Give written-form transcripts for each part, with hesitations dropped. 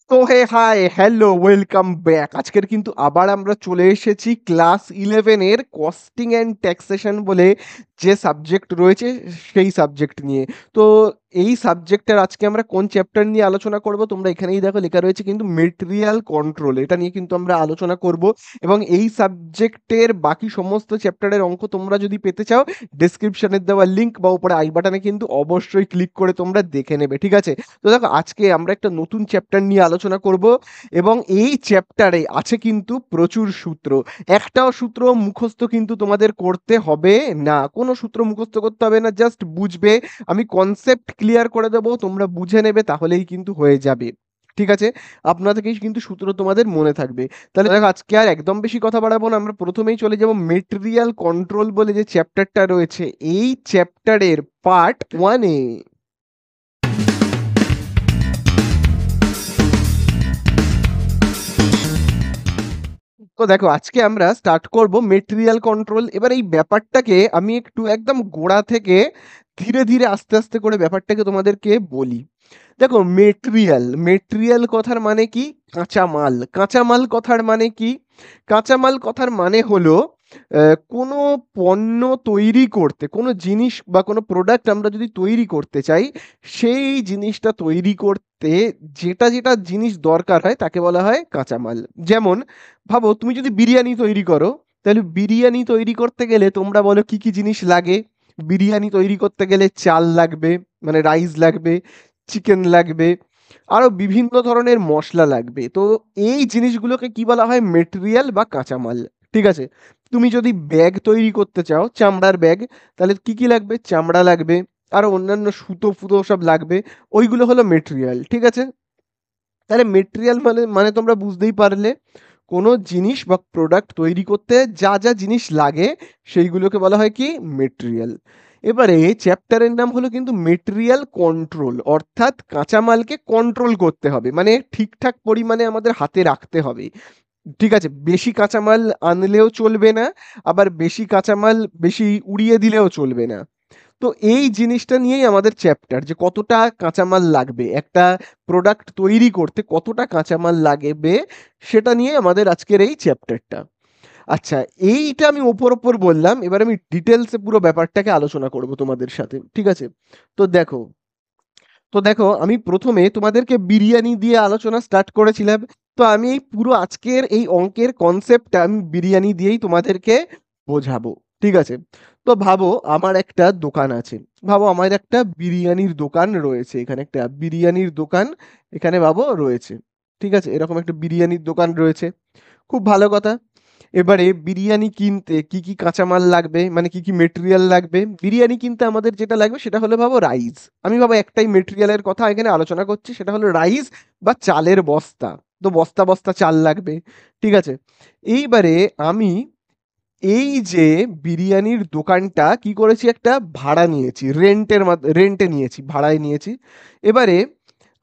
তো হে hi hello welcome back. আজকের কিন্তু আবার আমরা চলে এসেছি ক্লাস 11 এর কস্টিং অ্যান্ড ট্যাক্সেশন বলে যে সাবজেক্ট রয়েছে সেই সাবজেক্ট নিয়ে। তো এই সাবজেক্টের আজকে আমরা কোন চ্যাপ্টার নিয়ে আলোচনা করব, তোমরা এখানেই দেখো লেখা রয়েছে কিন্তু মেটেরিয়াল কন্ট্রোল, এটা নিয়ে কিন্তু আমরা আলোচনা করব। এবং এই সাবজেক্টের বাকি সমস্ত চ্যাপ্টারের অঙ্ক তোমরা যদি পেতে চাও, ডেসক্রিপশনের দেওয়া লিঙ্ক বা উপরে আই বাটনে কিন্তু অবশ্যই ক্লিক করে তোমরা দেখে নেবে, ঠিক আছে? তো দেখো আজকে আমরা একটা নতুন চ্যাপ্টার নিয়ে আলোচনা করব এবং এই চ্যাপ্টারে আছে কিন্তু প্রচুর সূত্র। একটাও সূত্র মুখস্থ কিন্তু তোমাদের করতে হবে না, কোনো সূত্র মুখস্থ করতে হবে না, জাস্ট বুঝবে। আমি কনসেপ্ট ক্লিয়ার করে দেবো, তোমরা বুঝে নেবে, তাহলেই কিন্তু হয়ে যাবে, ঠিক আছে? আপনাদেরকেই কিন্তু সূত্র তোমাদের মনে থাকবে। তাহলে দেখো আজকে আর একদম বেশি কথা বাড়াবো না, আমরা প্রথমেই চলে যাব মেটেরিয়াল কন্ট্রোল বলে যে চ্যাপ্টারটা রয়েছে এই চ্যাপ্টারের পার্ট 1-এ। তো দেখো আজকে আমরা স্টার্ট করব মেটেরিয়াল কন্ট্রোল। এবার এই ব্যাপারটাকে আমি একটু একদম গোড়া থেকে ধীরে ধীরে আস্তে আস্তে করে ব্যাপারটাকে তোমাদেরকে বলি। দেখো মেটেরিয়াল মেটেরিয়াল কথার মানে কি? কাঁচামাল। কাঁচামাল কথার মানে কি? কাঁচামাল কথার মানে হলো কোনো পণ্য তৈরি করতে, কোনো জিনিস বা কোনো প্রোডাক্ট আমরা যদি তৈরি করতে চাই, সেই জিনিসটা তৈরি করতে যেটা যেটা জিনিস দরকার হয় তাকে বলা হয় কাঁচামাল। যেমন ভাবো তুমি যদি বিরিয়ানি তৈরি করো, তাহলে বিরিয়ানি তৈরি করতে গেলে তোমরা বলো কি কি জিনিস লাগে? বিরিয়ানি তৈরি করতে গেলে চাল লাগবে, মানে রাইস লাগবে, চিকেন লাগবে, আরো বিভিন্ন ধরনের মশলা লাগবে। তো এই জিনিসগুলোকে কি বলা হয়? মেটেরিয়াল বা কাঁচামাল, ঠিক আছে? তুমি যদি ব্যাগ তৈরি করতে চাও, চামড়ার ব্যাগ, তাহলে কি কি লাগবে? চামড়া লাগবে, আরো অন্যান্য সুতো ফুতো সব লাগবে, ওইগুলো হলো মেটেরিয়াল, ঠিক আছে? তাহলে মেটেরিয়াল মানে মানে তোমরা বুঝতেই পারলে, কোনো জিনিস বা প্রোডাক্ট তৈরি করতে যা যা জিনিস লাগে সেইগুলোকে বলা হয় কি? মেটেরিয়াল। এবারে চ্যাপ্টারের নাম হলো কিন্তু মেটেরিয়াল কন্ট্রোল, অর্থাৎ কাঁচামালকে কন্ট্রোল করতে হবে, মানে ঠিকঠাক পরিমাণে আমাদের হাতে রাখতে হবে, ঠিক আছে? বেশি কাঁচামাল আনলেও চলবে না, আবার বেশি কাঁচামাল বেশি উড়িয়ে দিলেও চলবে না। তো এই জিনিসটা নিয়েই আমাদের চ্যাপ্টার, যে কতটা কাঁচামাল লাগবে একটা প্রোডাক্ট তৈরি করতে, কতটা কাঁচামাল লাগবে, সেটা নিয়ে আমাদের আজকের এই চ্যাপ্টারটা। আচ্ছা, এইটা আমি ওপর ওপর বললাম, এবার আমি ডিটেলসে পুরো ব্যাপারটাকে আলোচনা করব তোমাদের সাথে, ঠিক আছে? তো দেখো তো দেখো আমি প্রথমে তোমাদেরকে বিরিয়ানি দিয়ে আলোচনা স্টার্ট করেছিলাম। তো আমি এই পুরো আজকের এই অঙ্কের কনসেপ্টটা আমি বিরিয়ানি দিয়েই তোমাদেরকে বোঝাবো, ঠিক আছে? তো ভাবো আমার একটা দোকান আছে, ভাবো আমার একটা বিরিয়ানির দোকান রয়েছে, এখানে একটা বিরিয়ানির দোকান এখানে ভাবো রয়েছে, ঠিক আছে? এরকম একটা বিরিয়ানির দোকান রয়েছে, খুব ভালো কথা। এবারে বিরিয়ানি কিনতে কি কি কাঁচামাল লাগবে, মানে কি কি মেটেরিয়াল লাগবে? বিরিয়ানি কিনতে আমাদের যেটা লাগবে সেটা হলো ভাবো রাইস। আমি ভাবো একটাই মেটেরিয়ালের কথা এখানে আলোচনা করছি, সেটা হলো রাইস বা চালের বস্তা। তো বস্তা বস্তা চাল লাগবে, ঠিক আছে? এইবারে আমি এই যে বিরিয়ানির দোকানটা কি করেছি, একটা ভাড়া নিয়েছি, রেন্টে নিয়েছি, ভাড়ায় নিয়েছি। এবারে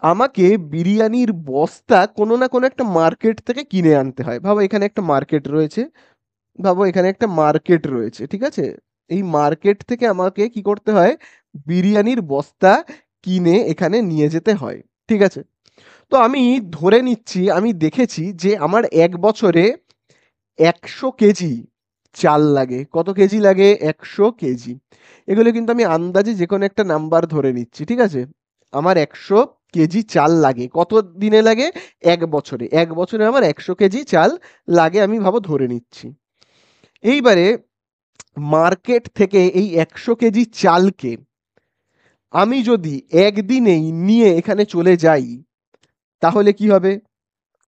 আমাকে বিরিয়ানির বস্তা কোনো না কোনো একটা মার্কেট থেকে কিনে আনতে হয়। ভাবো এখানে একটা মার্কেট রয়েছে, ভাবো এখানে একটা মার্কেট রয়েছে, ঠিক আছে? এই মার্কেট থেকে আমাকে কি করতে হয়? বিরিয়ানির বস্তা কিনে এখানে নিয়ে যেতে হয়, ঠিক আছে? তো আমি ধরে নিচ্ছি, আমি দেখেছি যে আমার ১ বছরে ১০০ কেজি চাল লাগে। কত কেজি লাগে? ১০০ কেজি। এগুলো কিন্তু আমি আন্দাজে যে কোনো একটা নাম্বার ধরে নিচ্ছি, ঠিক আছে? আমার ১০০ কেজি চাল লাগে। কত দিনে লাগে? ১ বছরে। ১ বছরে আমার ১০০ কেজি চাল লাগে, আমি ভাবো ধরে নিচ্ছি। এইবারে মার্কেট থেকে এই ১০০ কেজি চালকে আমি যদি একদিনেই নিয়ে এখানে চলে যাই, তাহলে কি হবে?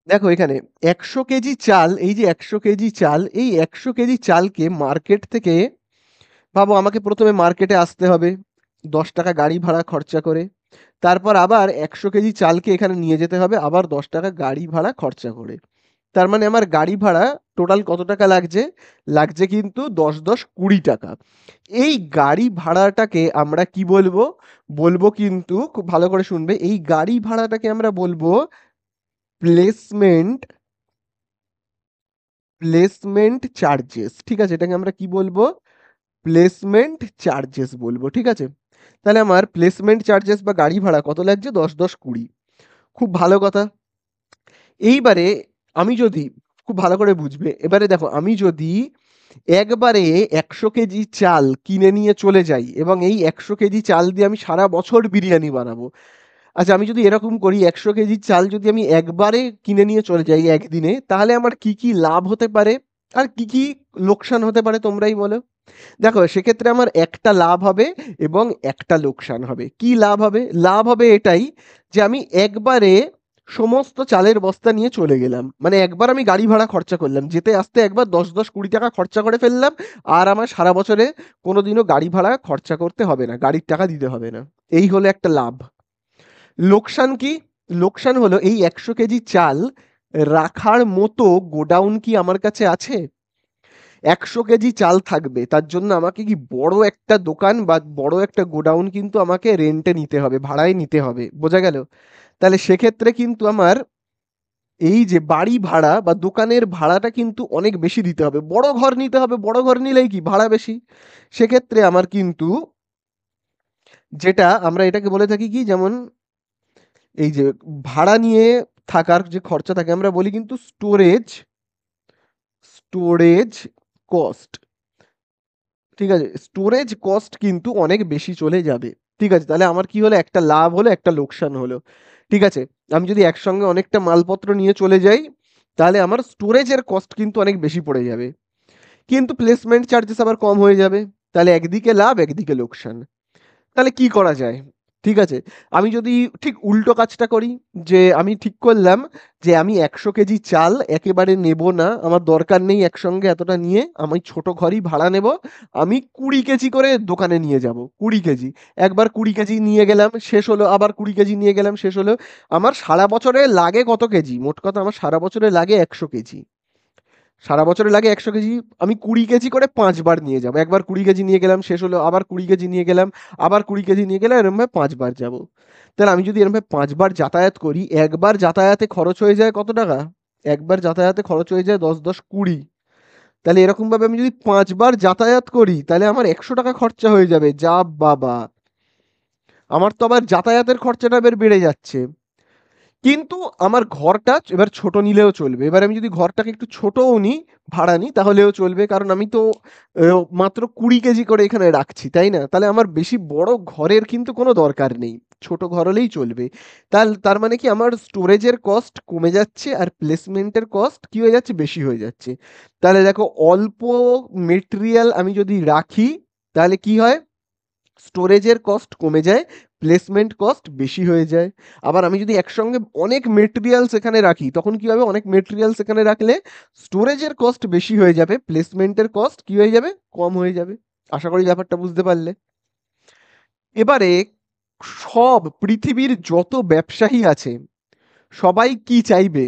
দেখো এখানে ১০০ কেজি চাল, এই যে ১০০ কেজি চাল, এই ১০০ কেজি চালকে মার্কেট থেকে, ভাবো আমাকে প্রথমে মার্কেটে আসতে হবে ১০ টাকা গাড়ি ভাড়া খরচা করে, তারপর আবার ১০০ কেজি চালকে এখানে নিয়ে যেতে হবে আবার ১০ টাকা গাড়ি ভাড়া খরচা করে। তার মানে আমার গাড়ি ভাড়া টোটাল কত টাকা লাগছে? লাগছে কিন্তু ১০ ১০ ২০ টাকা। এই গাড়ি ভাড়াটাকে আমরা কি বলবো? বলবো কিন্তু খুব ভালো করে শুনবে, এই গাড়ি ভাড়াটাকে আমরা বলবো প্লেসমেন্ট প্লেসমেন্ট চার্জেস, ঠিক আছে? এটাকে আমরা কি বলবো? প্লেসমেন্ট চার্জেস বলবো, ঠিক আছে? তাহলে আমার প্লেসমেন্ট চার্জেস বা গাড়ি ভাড়া কত লাগছে? ১০ ১০ ২০। খুব ভালো কথা। এইবারে আমি যদি, খুব ভালো করে বুঝবে, এবারে দেখো আমি যদি একবারে 100 কেজি চাল কিনে নিয়ে চলে যাই এবং এই 100 কেজি চাল দিয়ে আমি সারা বছর বিরিয়ানি বানাবো। আচ্ছা, আমি যদি এরকম করি, 100 কেজি চাল যদি আমি একবারে কিনে নিয়ে চলে যাই একদিনে, তাহলে আমার কি কি লাভ হতে পারে আর কি কি লোকসান হতে পারে তোমরাই বলো। দেখো সেক্ষেত্রে আমার একটা লাভ হবে এবং একটা লোকসান হবে। কি লাভ হবে? লাভ হবে এটাই যে আমি একবারে সমস্ত চালের বস্তা নিয়ে চলে গেলাম, মানে একবার আমি গাড়ি ভাড়া খরচা করলাম, যেতে আসতে একবার 10-10 20 টাকা খরচা করে ফেললাম, আর আমার সারা বছরে কোনোদিনও গাড়ি ভাড়া খরচা করতে হবে না, গাড়ির টাকা দিতে হবে না। এই হলো একটা লাভ। লোকসান কি? লোকসান হলো এই 100 কেজি চাল রাখার মতো গোডাউন কি আমার কাছে আছে? 100 কেজি চাল থাকবে তার জন্য আমাকে কি বড় একটা দোকান বা বড় একটা গোডাউন কিন্তু আমাকে রেন্টে নিতে হবে, ভাড়ায় নিতে হবে, বোঝা গেল? তাহলে সেক্ষেত্রে কিন্তু আমার এই যে বাড়ি ভাড়া বা দোকানের ভাড়াটা কিন্তু অনেক বেশি দিতে হবে, বড় ঘর নিতে হবে, বড় ঘর নিলেই কি ভাড়া বেশি। সেক্ষেত্রে আমার কিন্তু, যেটা আমরা এটাকে বলে থাকি কি, যেমন এই যে ভাড়া নিয়ে থাকার যে খরচা থাকে আমরা বলি কিন্তু স্টোরেজ, স্টোরেজ কস্ট। ঠিক আছে, স্টোরেজ কস্ট কিন্তু অনেক বেশি চলে যাবে। ঠিক আছে, তাহলে আমার কি হলো, একটা লাভ হলো একটা লোকসান হলো। ঠিক আছে, আমি যদি একসঙ্গে অনেকটা মালপত্র নিয়ে চলে যাই, তাহলে আমার স্টোরেজের কস্ট কিন্তু অনেক বেশি পড়ে যাবে, কিন্তু প্লেসমেন্ট চার্জেস আবার কম হয়ে যাবে। তাহলে একদিকে লাভ একদিকে লোকসান। তাহলে কি করা যায়? ঠিক আছে, আমি যদি ঠিক উল্টো কাজটা করি, যে আমি ঠিক করলাম যে আমি 100 কেজি চাল একেবারে নেব না, আমার দরকার নেই একসঙ্গে এতটা নিয়ে, আমি ছোট ঘরই ভাড়া নেব, আমি 20 কেজি করে দোকানে নিয়ে যাব, 20 কেজি। একবার 20 কেজি নিয়ে গেলাম, শেষ হলো, আবার 20 কেজি নিয়ে গেলাম, শেষ হলো। আমার সারা বছরে লাগে কত কেজি? মোট কথা আমার সারা বছরে লাগে 100 কেজি। সারা বছরে লাগে 100 কেজি, আমি 20 কেজি করে 5 বার নিয়ে যাবো। একবার 20 কেজি নিয়ে গেলাম, শেষ হলো, আবার 20 কেজি নিয়ে গেলাম, আবার 20 কেজি নিয়ে গেলাম, এরকম ভাবে 5 বার যাবো। তাহলে আমি যদি এরকম ভাবে 5 বার যাতায়াত করি, একবার যাতায়াতে খরচ হয়ে যায় কত টাকা? একবার যাতায়াতে খরচ হয়ে যায় 10-10 20। তাহলে এরকম ভাবে আমি যদি 5 বার যাতায়াত করি, তাহলে আমার 100 টাকা খরচা হয়ে যাবে, যা বাবা! আমার তো আবার যাতায়াতের খরচাটা এবার বেড়ে যাচ্ছে। কিন্তু আমার ঘরটা এবার ছোট নিলেও চলবে। এবার আমি যদি ঘরটাকে একটু ছোটও নিই, ভাড়া নিই, তাহলেও চলবে। কারণ আমি তো মাত্র 20 কেজি করে এখানে রাখছি, তাই না? তাহলে আমার বেশি বড় ঘরের কিন্তু কোনো দরকার নেই। ছোট ঘর হলেই চলবে। তার মানে কি, আমার স্টোরেজের কস্ট কমে যাচ্ছে আর প্লেসমেন্টের কস্ট কি হয়ে যাচ্ছে? বেশি হয়ে যাচ্ছে। তাহলে দেখো, অল্প মেটেরিয়াল আমি যদি রাখি, তাহলে কি হয়? স্টোরেজের কস্ট কমে যায়, প্লেসমেন্ট কস্ট বেশি হয়ে যায়। আবার আমি যদি একসঙ্গে অনেক মেটেরিয়াল সেখানে রাখি, তখন কি হবে? অনেক মেটেরিয়াল সেখানে রাখলে স্টোরেজের কস্ট বেশি হয়ে যাবে, প্লেসমেন্টের কস্ট কি হয়ে যাবে? কম হয়ে যাবে। আশা করি ব্যাপারটা বুঝতে পারলে। এবারে সব পৃথিবীর যত ব্যবসায়ী আছে, সবাই কি চাইবে?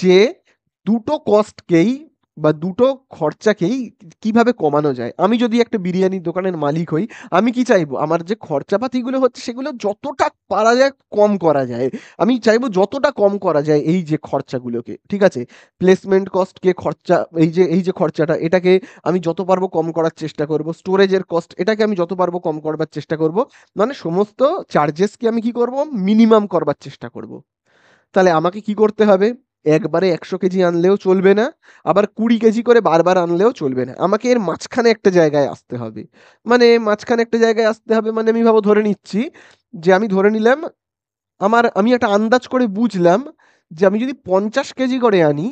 যে দুটো কস্টকেই বা দুটো খরচাকেই কিভাবে কমানো যায়। আমি যদি একটা বিরিয়ানির দোকানের মালিক হই, আমি কি চাইবো? আমার যে খরচাপাতিগুলো হচ্ছে সেগুলো যতটা পারা যায় কম করা যায়। আমি চাইবো যতটা কম করা যায় এই যে খরচাগুলোকে, ঠিক আছে? প্লেসমেন্ট কস্টকে, খরচা, এই যে খরচাটা, এটাকে আমি যত পারবো কম করার চেষ্টা করব। স্টোরেজের কস্ট, এটাকে আমি যত পারবো কম করবার চেষ্টা করব। মানে সমস্ত চার্জেসকে আমি কি করব? মিনিমাম করবার চেষ্টা করব। তাহলে আমাকে কি করতে হবে? একবারে 100 কেজি আনলেও চলবে না, আবার 20 কেজি করে বারবার আনলেও চলবে না। আমাকে এর মাঝখানে একটা জায়গায় আসতে হবে। মানে মাঝখানে একটা জায়গায় আসতে হবে, মানে আমি ধরে নিচ্ছি যে, আমি ধরে নিলাম, আমি একটা আন্দাজ করে বুঝলাম যে আমি যদি 50 কেজি করে আনি,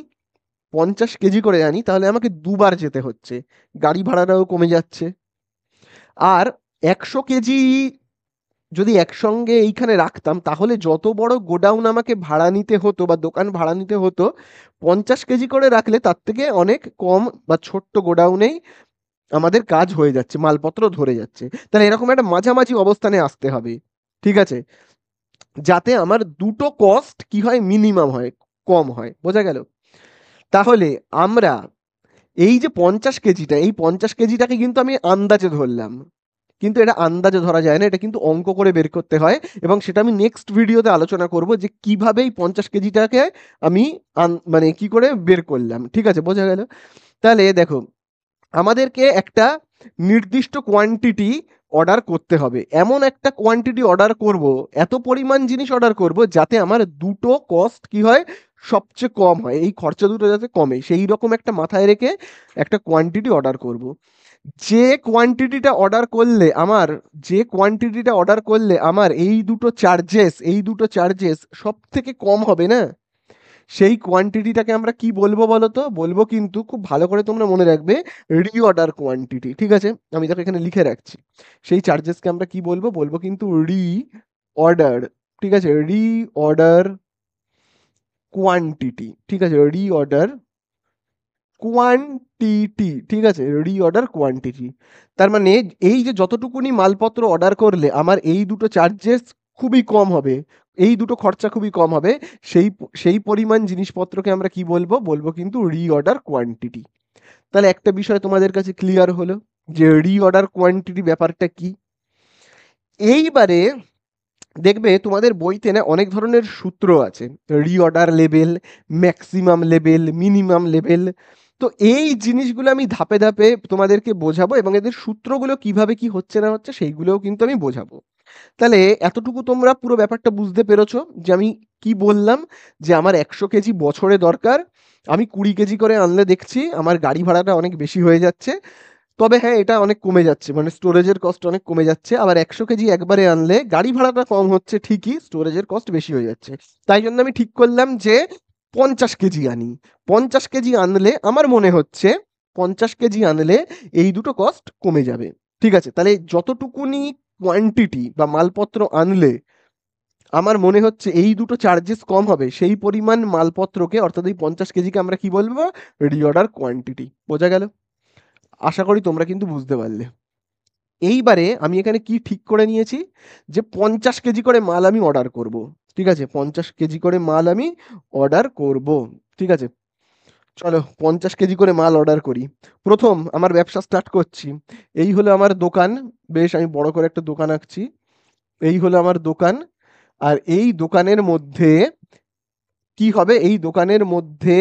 50 কেজি করে আনি, তাহলে আমাকে দুবার যেতে হচ্ছে, গাড়ি ভাড়াটাও কমে যাচ্ছে। আর 100 কেজি যদি একসঙ্গে এইখানে রাখতাম, তাহলে যত বড় গোডাউন আমাকে ভাড়া নিতে হতো বা দোকান ভাড়া নিতে হতো, 50 কেজি করে রাখলে তার থেকে অনেক কম বা ছোট্ট গোডাউনেই আমাদের কাজ হয়ে যাচ্ছে, মালপত্র ধরে যাচ্ছে। তাহলে এরকম একটা মাঝামাঝি অবস্থানে আসতে হবে, ঠিক আছে? যাতে আমার দুটো কস্ট কি হয়? মিনিমাম হয়, কম হয়, বোঝা গেল? তাহলে আমরা এই যে 50 কেজিটা, এই 50 কেজিটাকে কিন্তু আমি আন্দাজে ধরলাম, কিন্তু এটা আন্দাজে ধরা যায় না, এটা কিন্তু অঙ্ক করে বের করতে হয়। এবং সেটা আমি নেক্সট ভিডিওতে আলোচনা করব যে কিভাবে এই 50 কেজিটাকে আমি মানে কি করে বের করলাম, ঠিক আছে? বোঝা গেল? তাহলে দেখো, আমাদেরকে একটা নির্দিষ্ট কোয়ান্টিটি অর্ডার করতে হবে, এমন একটা কোয়ান্টিটি অর্ডার করব, এত পরিমাণ জিনিস অর্ডার করব যাতে আমার দুটো কস্ট কি হয়? সবচেয়ে কম হয়, এই খরচা দুটো যাতে কমে সেই রকম একটা মাথায় রেখে একটা কোয়ান্টিটি অর্ডার করব। যে কোয়ান্টিটিটা অর্ডার করলে আমার যে কোয়ান্টিটিটা অর্ডার করলে আমার এই দুটো চার্জেস সব থেকে কম হবে না, সেই কোয়ান্টিটিটাকে আমরা কি বলবো বলো তো? বলবো কিন্তু, খুব ভালো করে তোমরা মনে রাখবে, রিঅর্ডার কোয়ান্টিটি। ঠিক আছে, আমি দেখো এখানে লিখে রাখছি। সেই চার্জেসকে আমরা কি বলবো? বলবো কিন্তু অর্ডার। ঠিক আছে, অর্ডার কোয়ান্টিটি। ঠিক আছে, অর্ডার কোয়ান্টিটি। ঠিক আছে, অর্ডার কোয়ান্টিটি। তার মানে এই যে যতটুকুনি মালপত্র অর্ডার করলে আমার এই দুটো চার্জেস খুবই কম হবে, এই দুটো খরচা খুবই কম হবে, সেই পরিমাণ জিনিসপত্রকে আমরা কি বলবো? বলবো কিন্তু অর্ডার কোয়ান্টিটি। তাহলে একটা বিষয় তোমাদের কাছে ক্লিয়ার হলো যে অর্ডার কোয়ান্টিটি ব্যাপারটা কি। এইবারে দেখবে তোমাদের বইতে না অনেক ধরনের সূত্র আছে, reorder level, maximum level, minimum level. তো এই জিনিসগুলো আমি ধাপে ধাপে তোমাদেরকে বোঝাবো, এবং এদের সূত্রগুলো কিভাবে কি হচ্ছে না হচ্ছে সেইগুলোও কিন্তু আমি বোঝাবো। তাহলে এতটুকু তোমরা পুরো ব্যাপারটা বুঝতে পেরেছো যে আমি কি বললাম, যে আমার 100 কেজি বছরে দরকার, আমি 20 কেজি করে আনলে দেখছি আমার গাড়ি ভাড়াটা অনেক বেশি হয়ে যাচ্ছে। তবে হ্যাঁ, এটা অনেক কমে যাচ্ছে, মানে স্টোরেজের কস্ট অনেক কমে যাচ্ছে। আবার 100 কেজি একবারে আনলে গাড়ি ভাড়াটা কম হচ্ছে ঠিকই, স্টোরেজের কস্ট বেশি হয়ে যাচ্ছে। তাই জন্য আমি ঠিক করলাম যে 50 কেজি আনি। 50 কেজি আনলে আমার মনে হচ্ছে 50 কেজি আনলে এই দুটো কস্ট কমে যাবে। ঠিক আছে, তাহলে যতটুকুনি কোয়ান্টিটি বা মালপত্র আনলে আমার মনে হচ্ছে এই দুটো চার্জেস কম হবে, সেই পরিমাণ মালপত্রকে, অর্থাৎ এই 50 কেজিকে আমরা কি বলবো? Reorder quantity. বোঝা গেল? আশা করি তোমরা কিন্তু বুঝতে পারলে। এইবারে আমি এখানে কি ঠিক করে নিয়েছি, যে 50 কেজি করে মাল আমি অর্ডার করব। ঠিক আছে, 50 কেজি করে মাল আমি অর্ডার করব। ঠিক আছে, চলো 50 কেজি করে মাল অর্ডার করি। প্রথম আমার ব্যবসা স্টার্ট করছি। এই হলো আমার দোকান, বেশ আমি বড় করে একটা দোকান আঁকছি। এই হলো আমার দোকান। আর এই দোকানের মধ্যে কি হবে? এই দোকানের মধ্যে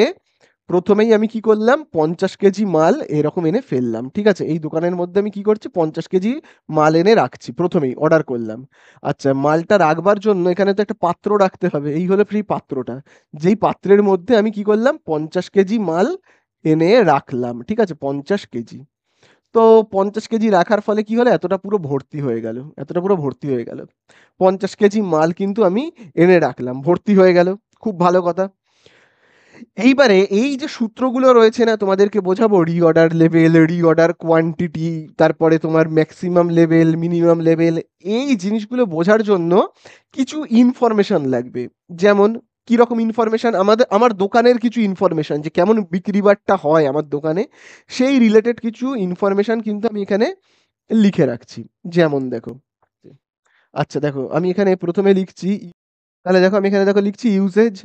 প্রথমেই আমি কি করলাম? 50 কেজি মাল এরকম এনে ফেললাম। ঠিক আছে, এই দোকানের মধ্যে আমি কি করছি? 50 কেজি মাল এনে রাখছি, প্রথমেই অর্ডার করলাম। আচ্ছা, মালটা রাখবার জন্য এখানে তো একটা পাত্র রাখতে হবে, এই হলো ফ্রি পাত্রটা। যেই পাত্রের মধ্যে আমি কি করলাম? 50 কেজি মাল এনে রাখলাম। ঠিক আছে, 50 কেজি। তো 50 কেজি রাখার ফলে কি হলো? এতটা পুরো ভর্তি হয়ে গেল, এতটা পুরো ভর্তি হয়ে গেল। 50 কেজি মাল কিন্তু আমি এনে রাখলাম, ভর্তি হয়ে গেল। খুব ভালো কথা। এইবারে এই যে সূত্রগুলো রয়েছে না, তোমাদেরকে বোঝাবো, রিঅর্ডার লেভেল, রিঅর্ডার কোয়ান্টিটি, তারপরে তোমার ম্যাক্সিমাম লেভেল, মিনিমাম লেভেল, এই জিনিসগুলো বোঝার জন্য কিছু ইনফরমেশন লাগবে। যেমন কি রকম ইনফরমেশন? আমার দোকানের কিছু ইনফরমেশন, যে কেমন বিক্রি বাট্টা হয় আমার দোকানে, সেই রিলেটেড কিছু ইনফরমেশন কিন্তু আমি এখানে লিখে রাখছি। যেমন দেখো, আচ্ছা দেখো আমি এখানে প্রথমে লিখছি, তাহলে দেখো আমি এখানে দেখো লিখছি ইউসেজ,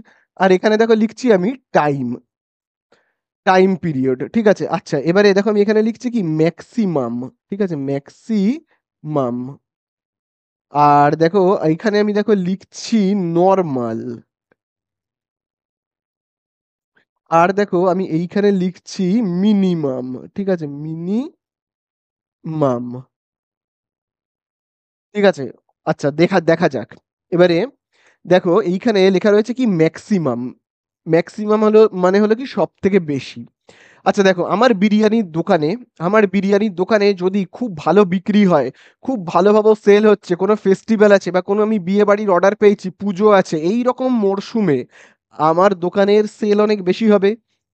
আর এখানে দেখো লিখছি আমি টাইম, টাইম পিরিয়ড। ঠিক আছে, আচ্ছা এবারে দেখো আমি এখানে লিখছি কি? ম্যাক্সিমাম। ঠিক আছে, ম্যাক্সিমাম। আর দেখো এখানে আমি দেখো লিখছি নরমাল। আর দেখো আমি এইখানে লিখছি মিনিমাম। ঠিক আছে, মিনিমাম। ঠিক আছে, আচ্ছা দেখা দেখা যাক। এবারে দেখো এইখানে লেখা রয়েছে কি? ম্যাক্সিমাম। ম্যাক্সিমাম হলো মানে হলো কি সব থেকে বেশি। আচ্ছা দেখো, আমার বিরিয়ানির দোকানে যদি খুব ভালো বিক্রি হয়, খুব ভালোভাবে সেল হচ্ছে, কোনো ফেস্টিভ্যাল আছে, বা কোনো আমি বিয়ে বাড়ির অর্ডার পেয়েছি, পুজো আছে, এই রকম মরশুমে আমার দোকানের সেল অনেক বেশি হবে।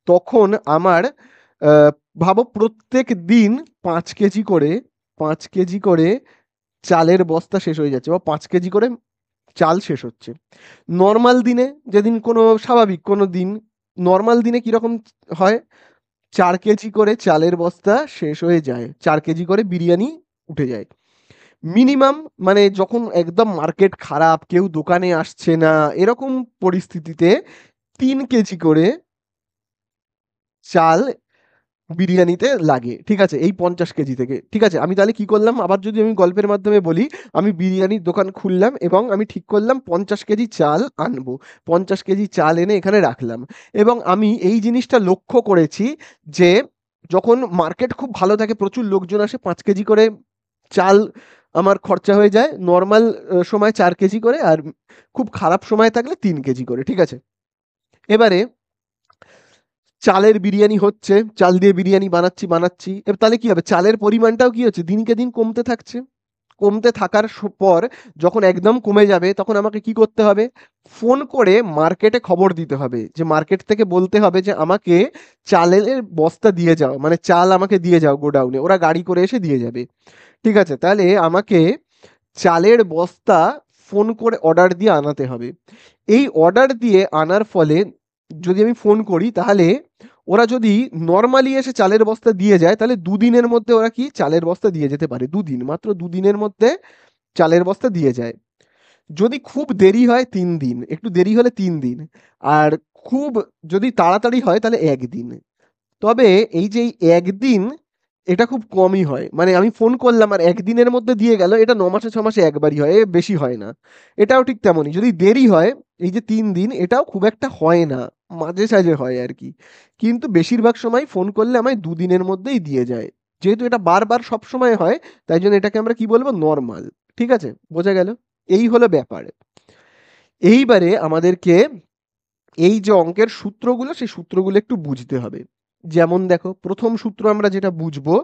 তখন আমার আহ, ভাবো প্রত্যেক দিন 5 কেজি করে, 5 কেজি করে চালের বস্তা শেষ হয়ে যাচ্ছে, বা 5 কেজি করে চাল শেষ হচ্ছে। নর্মাল দিনে, যেদিন কোনো স্বাভাবিক কোনো দিন, নর্মাল দিনে কিরকম হয়? 4 কেজি করে চালের বস্তা শেষ হয়ে যায়, 4 কেজি করে বিরিয়ানি উঠে যায়। মিনিমাম মানে যখন একদম মার্কেট খারাপ, কেউ দোকানে আসছে না, এরকম পরিস্থিতিতে 3 কেজি করে চাল বিরিয়ানিতে লাগে। ঠিক আছে, এই 50 কেজি থেকে। ঠিক আছে, আমি তাহলে কি করলাম? আবার যদি আমি গল্পের মাধ্যমে বলি, আমি বিরিয়ানির দোকান খুললাম এবং আমি ঠিক করলাম 50 কেজি চাল আনবো। 50 কেজি চাল এনে এখানে রাখলাম। এবং আমি এই জিনিসটা লক্ষ্য করেছি যে যখন মার্কেট খুব ভালো থাকে, প্রচুর লোকজন আসে, 5 কেজি করে চাল আমার খরচা হয়ে যায় নর্মাল সময় 4 কেজি করে, আর খুব খারাপ সময় থাকলে 3 কেজি করে। ঠিক আছে, এবারে চালের বিরিয়ানি হচ্ছে, চাল দিয়ে বিরিয়ানি বানাচ্ছি, এবার তাহলে কি হবে, চালের পরিমাণটাও কি হচ্ছে দিনকে দিন কমতে থাকছে। কমতে থাকার পর যখন একদম কমে যাবে তখন আমাকে কি করতে হবে, ফোন করে মার্কেটে খবর দিতে হবে, যে মার্কেট থেকে বলতে হবে যে আমাকে চালের বস্তা দিয়ে যাও, মানে চাল আমাকে দিয়ে যাও গোডাউনে, ওরা গাড়ি করে এসে দিয়ে যাবে। ঠিক আছে, তাহলে আমাকে চালের বস্তা ফোন করে অর্ডার দিয়ে আনাতে হবে। এই অর্ডার দিয়ে আনার ফলে যদি আমি ফোন করি, তাহলে ওরা যদি নর্মালি এসে চালের বস্তা দিয়ে যায়, তাহলে দুদিনের মধ্যে ওরা কি চালের বস্তা দিয়ে যেতে পারে, দুদিন, মাত্র দুদিনের মধ্যে চালের বস্তা দিয়ে যায়। যদি খুব দেরি হয় 3 দিন, একটু দেরি হলে 3 দিন, আর খুব যদি তাড়াতাড়ি হয় তাহলে 1 দিন। তবে এই যে এই একদিন, এটা খুব কমই হয়, মানে আমি ফোন করলাম আর একদিনের মধ্যে দিয়ে গেল, এটা 9 মাসে 6 মাসে একবারই হয়, বেশি হয় না। এটাও ঠিক তেমনই, যদি দেরি হয়, এই যে 3 দিন, এটাও খুব একটা হয় না, মাঝে সাঝে হয় আর কি। কিন্তু বেশিরভাগ সময় ফোন করলে আমায় 2 দিনের মধ্যেই দিয়ে যায়। যেহেতু এটা বারবার সব সময় হয়, তাই জন্য এটাকে আমরা কি বলবো, নর্মাল। ঠিক আছে, বোঝা গেল? এই হলো ব্যাপার। এইবারে আমাদেরকে এই যে অঙ্কের সূত্রগুলো, সেই সূত্রগুলো একটু বুঝতে হবে। যেমন দেখো, প্রথম সূত্র আমরা যেটা বুঝবো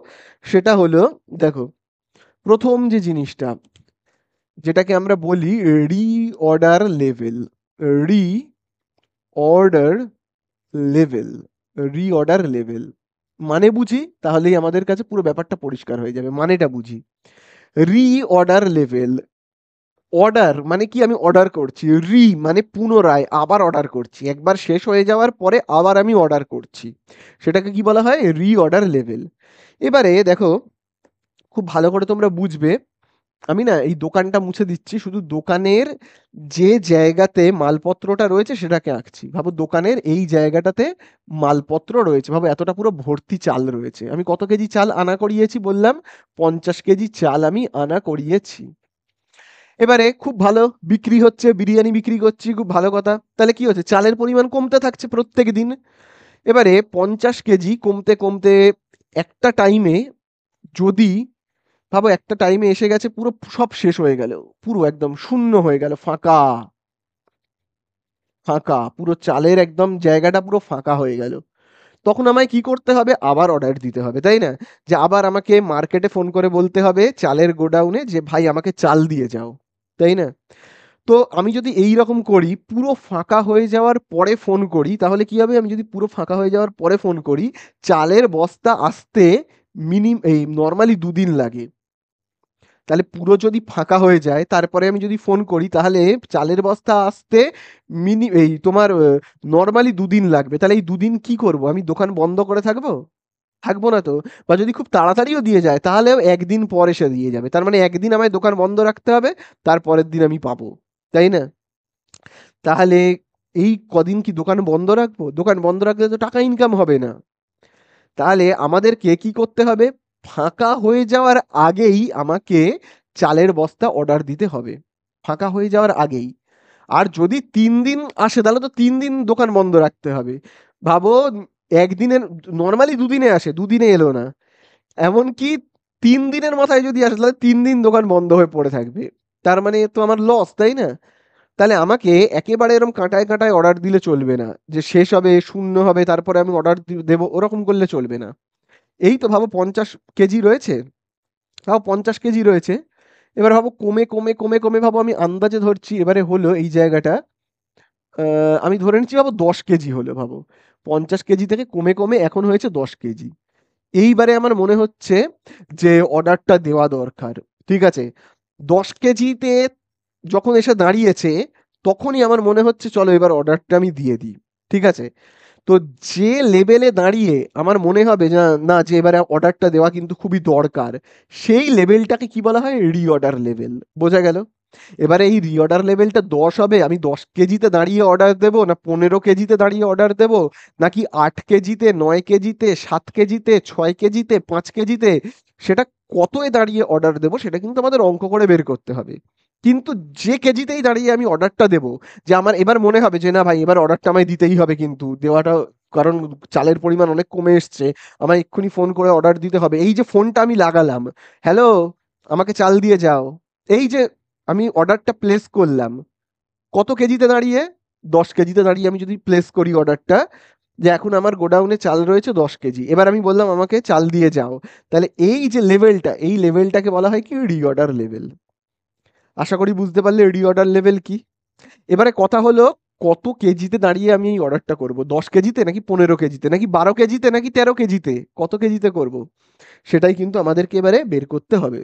সেটা হলো, দেখো, প্রথম যে জিনিসটা, যেটাকে আমরা বলি reorder level. Reorder level. Reorder level মানে বুঝি, তাহলেই আমাদের কাছে পুরো ব্যাপারটা পরিষ্কার হয়ে যাবে। মানেটা বুঝি। রিঅর্ডার লেভেল, অর্ডার মানে কি, আমি অর্ডার করছি, মানে পুনরায় আবার অর্ডার করছি, একবার শেষ হয়ে যাওয়ার পরে আবার আমি অর্ডার করছি, সেটাকে কি বলা হয়, রিঅর্ডার লেভেল। এবারে দেখো, খুব ভালো করে তোমরা বুঝবে, আমি না এই দোকানটা মুছে দিচ্ছি, শুধু দোকানের যে জায়গাতে মালপত্রটা রয়েছে সেটাকে আঁকছি। ভাবো দোকানের এই জায়গাটাতে মালপত্র রয়েছে, ভাবো এতটা পুরো ভর্তি চাল রয়েছে, আমি কত কেজি চাল আনা করিয়েছি বললাম, 50 কেজি চাল আমি আনা করিয়েছি। এবারে খুব ভালো, বিক্রি হচ্ছে, বিরিয়ানি বিক্রি করছি, খুব ভালো কথা, তাহলে কি হচ্ছে, চালের পরিমাণ কমতে থাকছে প্রত্যেক দিন। এবারে 50 কেজি কমতে কমতে একটা টাইমে, যদি ভাবো একটা টাইমে এসে গেছে পুরো সব শেষ হয়ে গেল, পুরো একদম শূন্য হয়ে গেল, ফাঁকা, ফাঁকা পুরো চালের একদম জায়গাটা পুরো ফাঁকা হয়ে গেল, তখন আমায় কি করতে হবে, আবার অর্ডার দিতে হবে, তাই না? যে আবার আমাকে মার্কেটে ফোন করে বলতে হবে চালের গোডাউনে, যে ভাই আমাকে চাল দিয়ে যাও, তাই না? তো আমি যদি এই রকম করি, পুরো ফাঁকা হয়ে যাওয়ার পরে ফোন করি, তাহলে কি হবে, আমি যদি পুরো ফাঁকা হয়ে যাওয়ার পরে ফোন করি, চালের বস্তা আসতে এই নর্মালি 2 দিন লাগে। তাহলে পুরো যদি ফাঁকা হয়ে যায় তারপরে আমি যদি ফোন করি, তাহলে চালের বস্তা আসতে এই তোমার নর্মালি 2 দিন লাগবে। তাহলে এই 2 দিন কি করব, আমি দোকান বন্ধ করে থাকবো? থাকবো না তো। বা যদি খুব তাড়াতাড়িও দিয়ে যায় তাহলেও 1 দিন পর এসে দিয়ে যাবে, তার মানে 1 দিন আমায় দোকান বন্ধ রাখতে হবে, তারপরের দিন আমি পাবো, তাই না? তাহলে এই কদিন কি দোকান বন্ধ রাখবো? দোকান বন্ধ রাখলে তো টাকা ইনকাম হবে না। তাহলে আমাদেরকে কি করতে হবে, ফাঁকা হয়ে যাওয়ার আগেই আমাকে চালের বস্তা অর্ডার দিতে হবে, ফাঁকা হয়ে যাওয়ার আগেই। আর যদি 3 দিন আসে তাহলে তো 3 দিন দোকান বন্ধ রাখতে হবে। ভাবো, একদিনের, নর্মালি 2 দিনে আসে, 2 দিনে এলো না, এমনকি 3 দিনের মাথায় যদি আসে তাহলে 3 দিন দোকান বন্ধ হয়ে পড়ে থাকবে, তার মানে তো আমার লস, তাই না? তাহলে আমাকে একেবারে এরকম কাঁটায় কাঁটায় অর্ডার দিলে চলবে না, যে শেষ হবে শূন্য হবে তারপরে আমি অর্ডার দেবো, ওরকম করলে চলবে না। এই তো ভাবো 50 কেজি রয়েছে, ভাবো 50 কেজি রয়েছে, এবার ভাবো কমে কমে কমে কমে, ভাবো আমি আন্দাজে ধরছি, এবারে হলো এই জায়গাটা, আমি ধরে নিচ্ছি ভাবো 10 কেজি হলো, ভাবো 50 কেজি থেকে কমে কমে এখন হয়েছে 10 কেজি। এইবারে আমার মনে হচ্ছে যে অর্ডারটা দেওয়া দরকার। ঠিক আছে, 10 কেজিতে যখন এসে দাঁড়িয়েছে, তখনই আমার মনে হচ্ছে চলো এবার অর্ডারটা আমি দিয়ে দিই। ঠিক আছে, তো যে লেভেলে দাঁড়িয়ে আমার মনে হবে না না যে এবারে অর্ডারটা দেওয়া কিন্তু খুবই দরকার, সেই লেভেলটাকে কি বলা হয়, রিঅর্ডার লেভেল। বোঝা গেল? এবারে এই রিঅর্ডার লেভেলটা 10 হবে, আমি 10 কেজিতে দাঁড়িয়ে অর্ডার দেবো, না 15 কেজিতে দাঁড়িয়ে অর্ডার দেবো, নাকি 8 কেজিতে, 9 কেজিতে, 7 কেজিতে, 6 কেজিতে, 5 কেজিতে, সেটা কতই দাঁড়িয়ে অর্ডার দেবো সেটা কিন্তু আমাদের অঙ্ক করে বের করতে হবে। কিন্তু যে কেজিতেই দাঁড়িয়ে আমি অর্ডারটা দেবো, যে আমার এবার মনে হবে যে না ভাই এবার অর্ডারটা আমায় দিতেই হবে, কিন্তু দেওয়াটা, কারণ চালের পরিমাণ অনেক কমে এসছে, আমায় এক্ষুনি ফোন করে অর্ডার দিতে হবে। এই যে ফোনটা আমি লাগালাম, হ্যালো, আমাকে চাল দিয়ে যাও, এই যে আমি অর্ডারটা প্লেস করলাম, কত কেজিতে দাঁড়িয়ে, 10 কেজিতে দাঁড়িয়ে আমি যদি প্লেস করি অর্ডারটা, যে এখন আমার গোডাউনে চাল রয়েছে 10 কেজি, এবার আমি বললাম আমাকে চাল দিয়ে যাও, তাহলে এই যে লেভেলটা, এই লেভেলটাকে বলা হয় কি রিঅর্ডার লেভেল। আশা করি বুঝতে পারলে রিঅর্ডার লেভেল কি। এবারে কথা হলো, কত কেজিতে দাঁড়িয়ে আমি এই অর্ডারটা করব, 10 কেজিতে নাকি 15 কেজিতে নাকি 12 কেজিতে নাকি 13 কেজিতে, কত কেজিতে করব, সেটাই কিন্তু আমাদেরকে এবারে বের করতে হবে।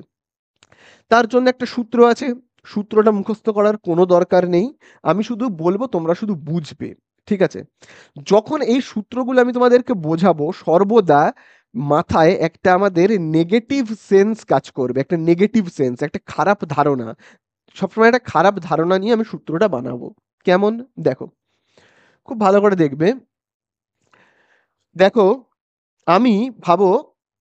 তার জন্য একটা সূত্র আছে, সূত্রটা মুখস্থ করার কোনো দরকার নেই, আমি শুধু বলবো তোমরা শুধু বুঝবে। ঠিক আছে, যখন এই সূত্রগুলো আমি তোমাদেরকে বোঝাবো, সর্বদা মাথায় একটা আমাদের নেগেটিভ সেন্স কাজ করবে, একটা নেগেটিভ সেন্স, একটা খারাপ ধারণা। সবসময় একটা খারাপ ধারণা নিয়ে আমি সূত্রটা বানাবো। কেমন? দেখো, খুব ভালো করে দেখবে। দেখো, আমি ভাবো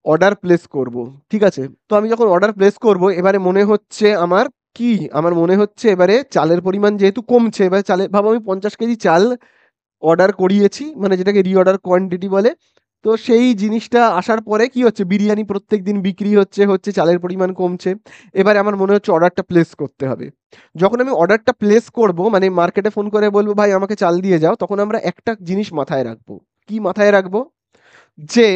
অর্ডার প্লেস করব। ঠিক আছে, তো আমি যখন অর্ডার প্লেস করব, এবারে মনে হচ্ছে আমার কি, আমার মনে হচ্ছে এবারে চালের পরিমাণ যেহেতু কমছে, এবারে চালের, ভাবো আমি 50 কেজি চাল অর্ডার করিয়েছি, মানে যেটাকে রিঅর্ডার কোয়ান্টিটি বলে। তো সেই জিনিসটা আসার পরে কি হচ্ছে, বিরিয়ানি প্রত্যেক দিন বিক্রি হচ্ছে হচ্ছে, চালের পরিমাণ কমছে। এবারে আমার মনে হচ্ছে অর্ডারটা প্লেস করতে হবে। যখন আমি অর্ডারটা প্লেস করব, মানে মার্কেটে ফোন করে বলবো ভাই আমাকে চাল দিয়ে যাও, তখন আমরা একটা জিনিস মাথায় রাখবো। কি মাথায় রাখবো? যে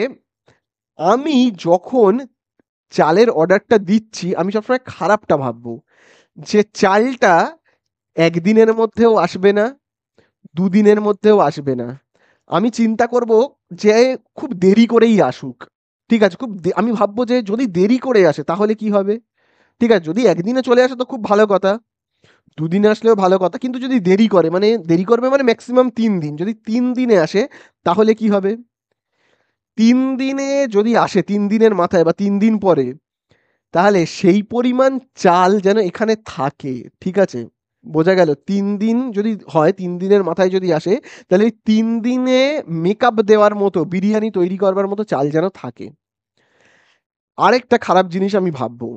আমি যখন চালের অর্ডারটা দিচ্ছি, আমি সবসময় খারাপটা ভাববো, যে চালটা একদিনের মধ্যেও আসবে না, দুদিনের মধ্যেও আসবে না। আমি চিন্তা করব যে খুব দেরি করেই আসুক। ঠিক আছে, আমি ভাববো যে যদি দেরি করে আসে তাহলে কি হবে। ঠিক আছে, যদি একদিনে চলে আসে তো খুব ভালো কথা, দুদিনে আসলেও ভালো কথা, কিন্তু যদি দেরি করে, মানে দেরি করবে মানে ম্যাক্সিমাম 3 দিন, যদি 3 দিনে আসে তাহলে কি হবে। 3 দিনে যদি আসে, 3 দিনের মাথায় বা 3 দিন পরে, তাহলে সেই পরিমাণ চাল যেন এখানে থাকে। ঠিক আছে, বোঝা গেল? 3 দিন যদি হয়, 3 দিনের মাথায় যদি আসে, তাহলে এই 3 দিনে মেকআপ দেওয়ার মতো, বিরিয়ানি তৈরি করবার মতো চাল যেন থাকে। আরেকটা খারাপ জিনিস আমি ভাববো,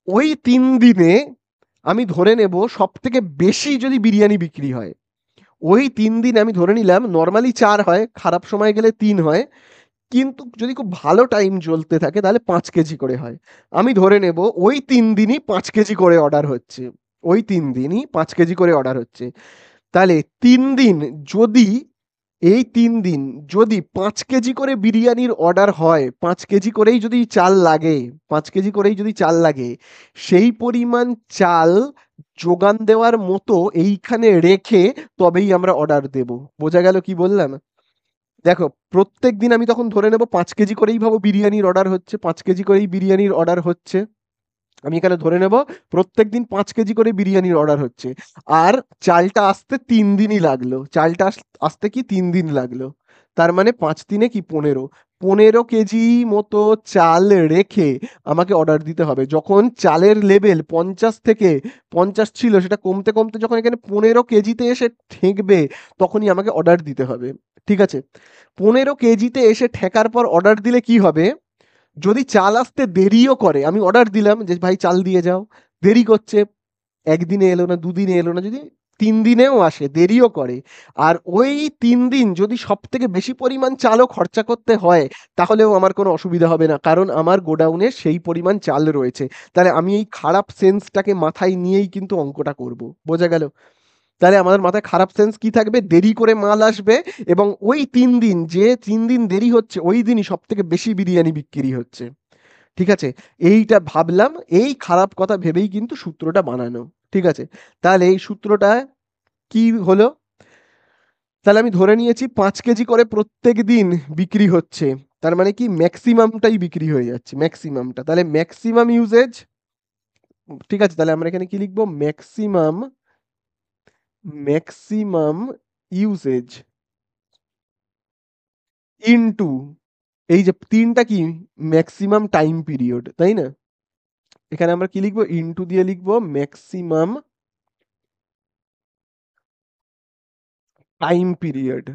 ওই 3 দিনে আমি ধরে নেব সব থেকে বেশি যদি বিরিয়ানি বিক্রি হয়, ওই 3 দিন আমি ধরে নিলাম নর্মালি 4 হয়, খারাপ সময় গেলে 3 হয়, কিন্তু যদি খুব ভালো টাইম চলতে থাকে তাহলে 5 কেজি করে হয়। আমি ধরে নেব ওই 3 দিনই 5 কেজি করে অর্ডার হচ্ছে, ওই 3 দিনই 5 কেজি করে অর্ডার হচ্ছে। তাহলে 3 দিন, যদি এই 3 দিন যদি 5 কেজি করে বিরিয়ানির অর্ডার হয়, 5 কেজি করেই যদি চাল লাগে, 5 কেজি করেই যদি চাল লাগে, সেই পরিমাণ চাল যোগান দেওয়ার মতো এইখানে রেখে তবেই আমরা অর্ডার দেব। বোঝা গেল কি বললাম? দেখো, প্রত্যেক দিন আমি তখন ধরে নেব 5 কেজি করেই, ভাবো বিরিয়ানির অর্ডার হচ্ছে, 5 কেজি করেই বিরিয়ানির অর্ডার হচ্ছে। আমি এখানে ধরে নেব প্রত্যেক দিন 5 কেজি করে বিরিয়ানির অর্ডার হচ্ছে। আর চালটা আসতে 3 দিনই লাগলো, চালটা আসতে কি 3 দিন লাগলো, তার মানে 5 দিনে কি 15 কেজি মতো চাল রেখে আমাকে অর্ডার দিতে হবে। যখন চালের লেভেল 50 থেকে 50 ছিল, সেটা কমতে কমতে যখন এখানে 15 কেজিতে এসে ঠেকবে, তখনই আমাকে অর্ডার দিতে হবে। ঠিক আছে, 15 কেজিতে এসে ঠেকার পর অর্ডার দিলে কি হবে, যদি চাল আসতে দেরিও করে, আমি অর্ডার দিলাম যে ভাই চাল দিয়ে যাও, দেরি করছে, একদিনে এলো না, দুদিনে এলো না, যদি 3 দিনেও আসে, দেরিও করে, আর ওই 3 দিন যদি সব থেকে বেশি পরিমাণ চালও খরচা করতে হয়, তাহলেও আমার কোনো অসুবিধা হবে না, কারণ আমার গোডাউনে সেই পরিমাণ চাল রয়েছে। তাহলে আমি এই খারাপ সেন্সটাকে মাথায় নিয়েই কিন্তু অঙ্কটা করব। বোঝা গেল? তাহলে আমাদের মাথায় খারাপ সেন্স কি থাকবে, দেরি করে মাল আসবে, এবং ওই 3 দিন, যে 3 দিন দেরি হচ্ছে, ওই দিনই সব থেকে বেশি বিরিয়ানি বিক্রি হচ্ছে। ঠিক আছে, এইটা ভাবলাম, এই খারাপ কথা ভেবেই কিন্তু সূত্রটা বানানো। ঠিক আছে, তাহলে এই সূত্রটা কি হলো, তাহলে আমি ধরে নিয়েছি 5 কেজি করে প্রত্যেক দিন বিক্রি হচ্ছে, তার মানে কি ম্যাক্সিমামটাই বিক্রি হয়ে যাচ্ছে, ম্যাক্সিমামটা, তাহলে ম্যাক্সিমাম ইউজেজ। ঠিক আছে, তাহলে আমরা এখানে কি লিখবো, ম্যাক্সিমাম, ম্যাক্সিমাম ইউজেজ ইনটু, এই যে তিনটা কি, ম্যাক্সিমাম টাইম পিরিয়ড, তাই না? এখানে আমরা কি লিখবো, ইনটু দিয়ে লিখবো ম্যাক্সিমাম টাইম পিরিয়ড।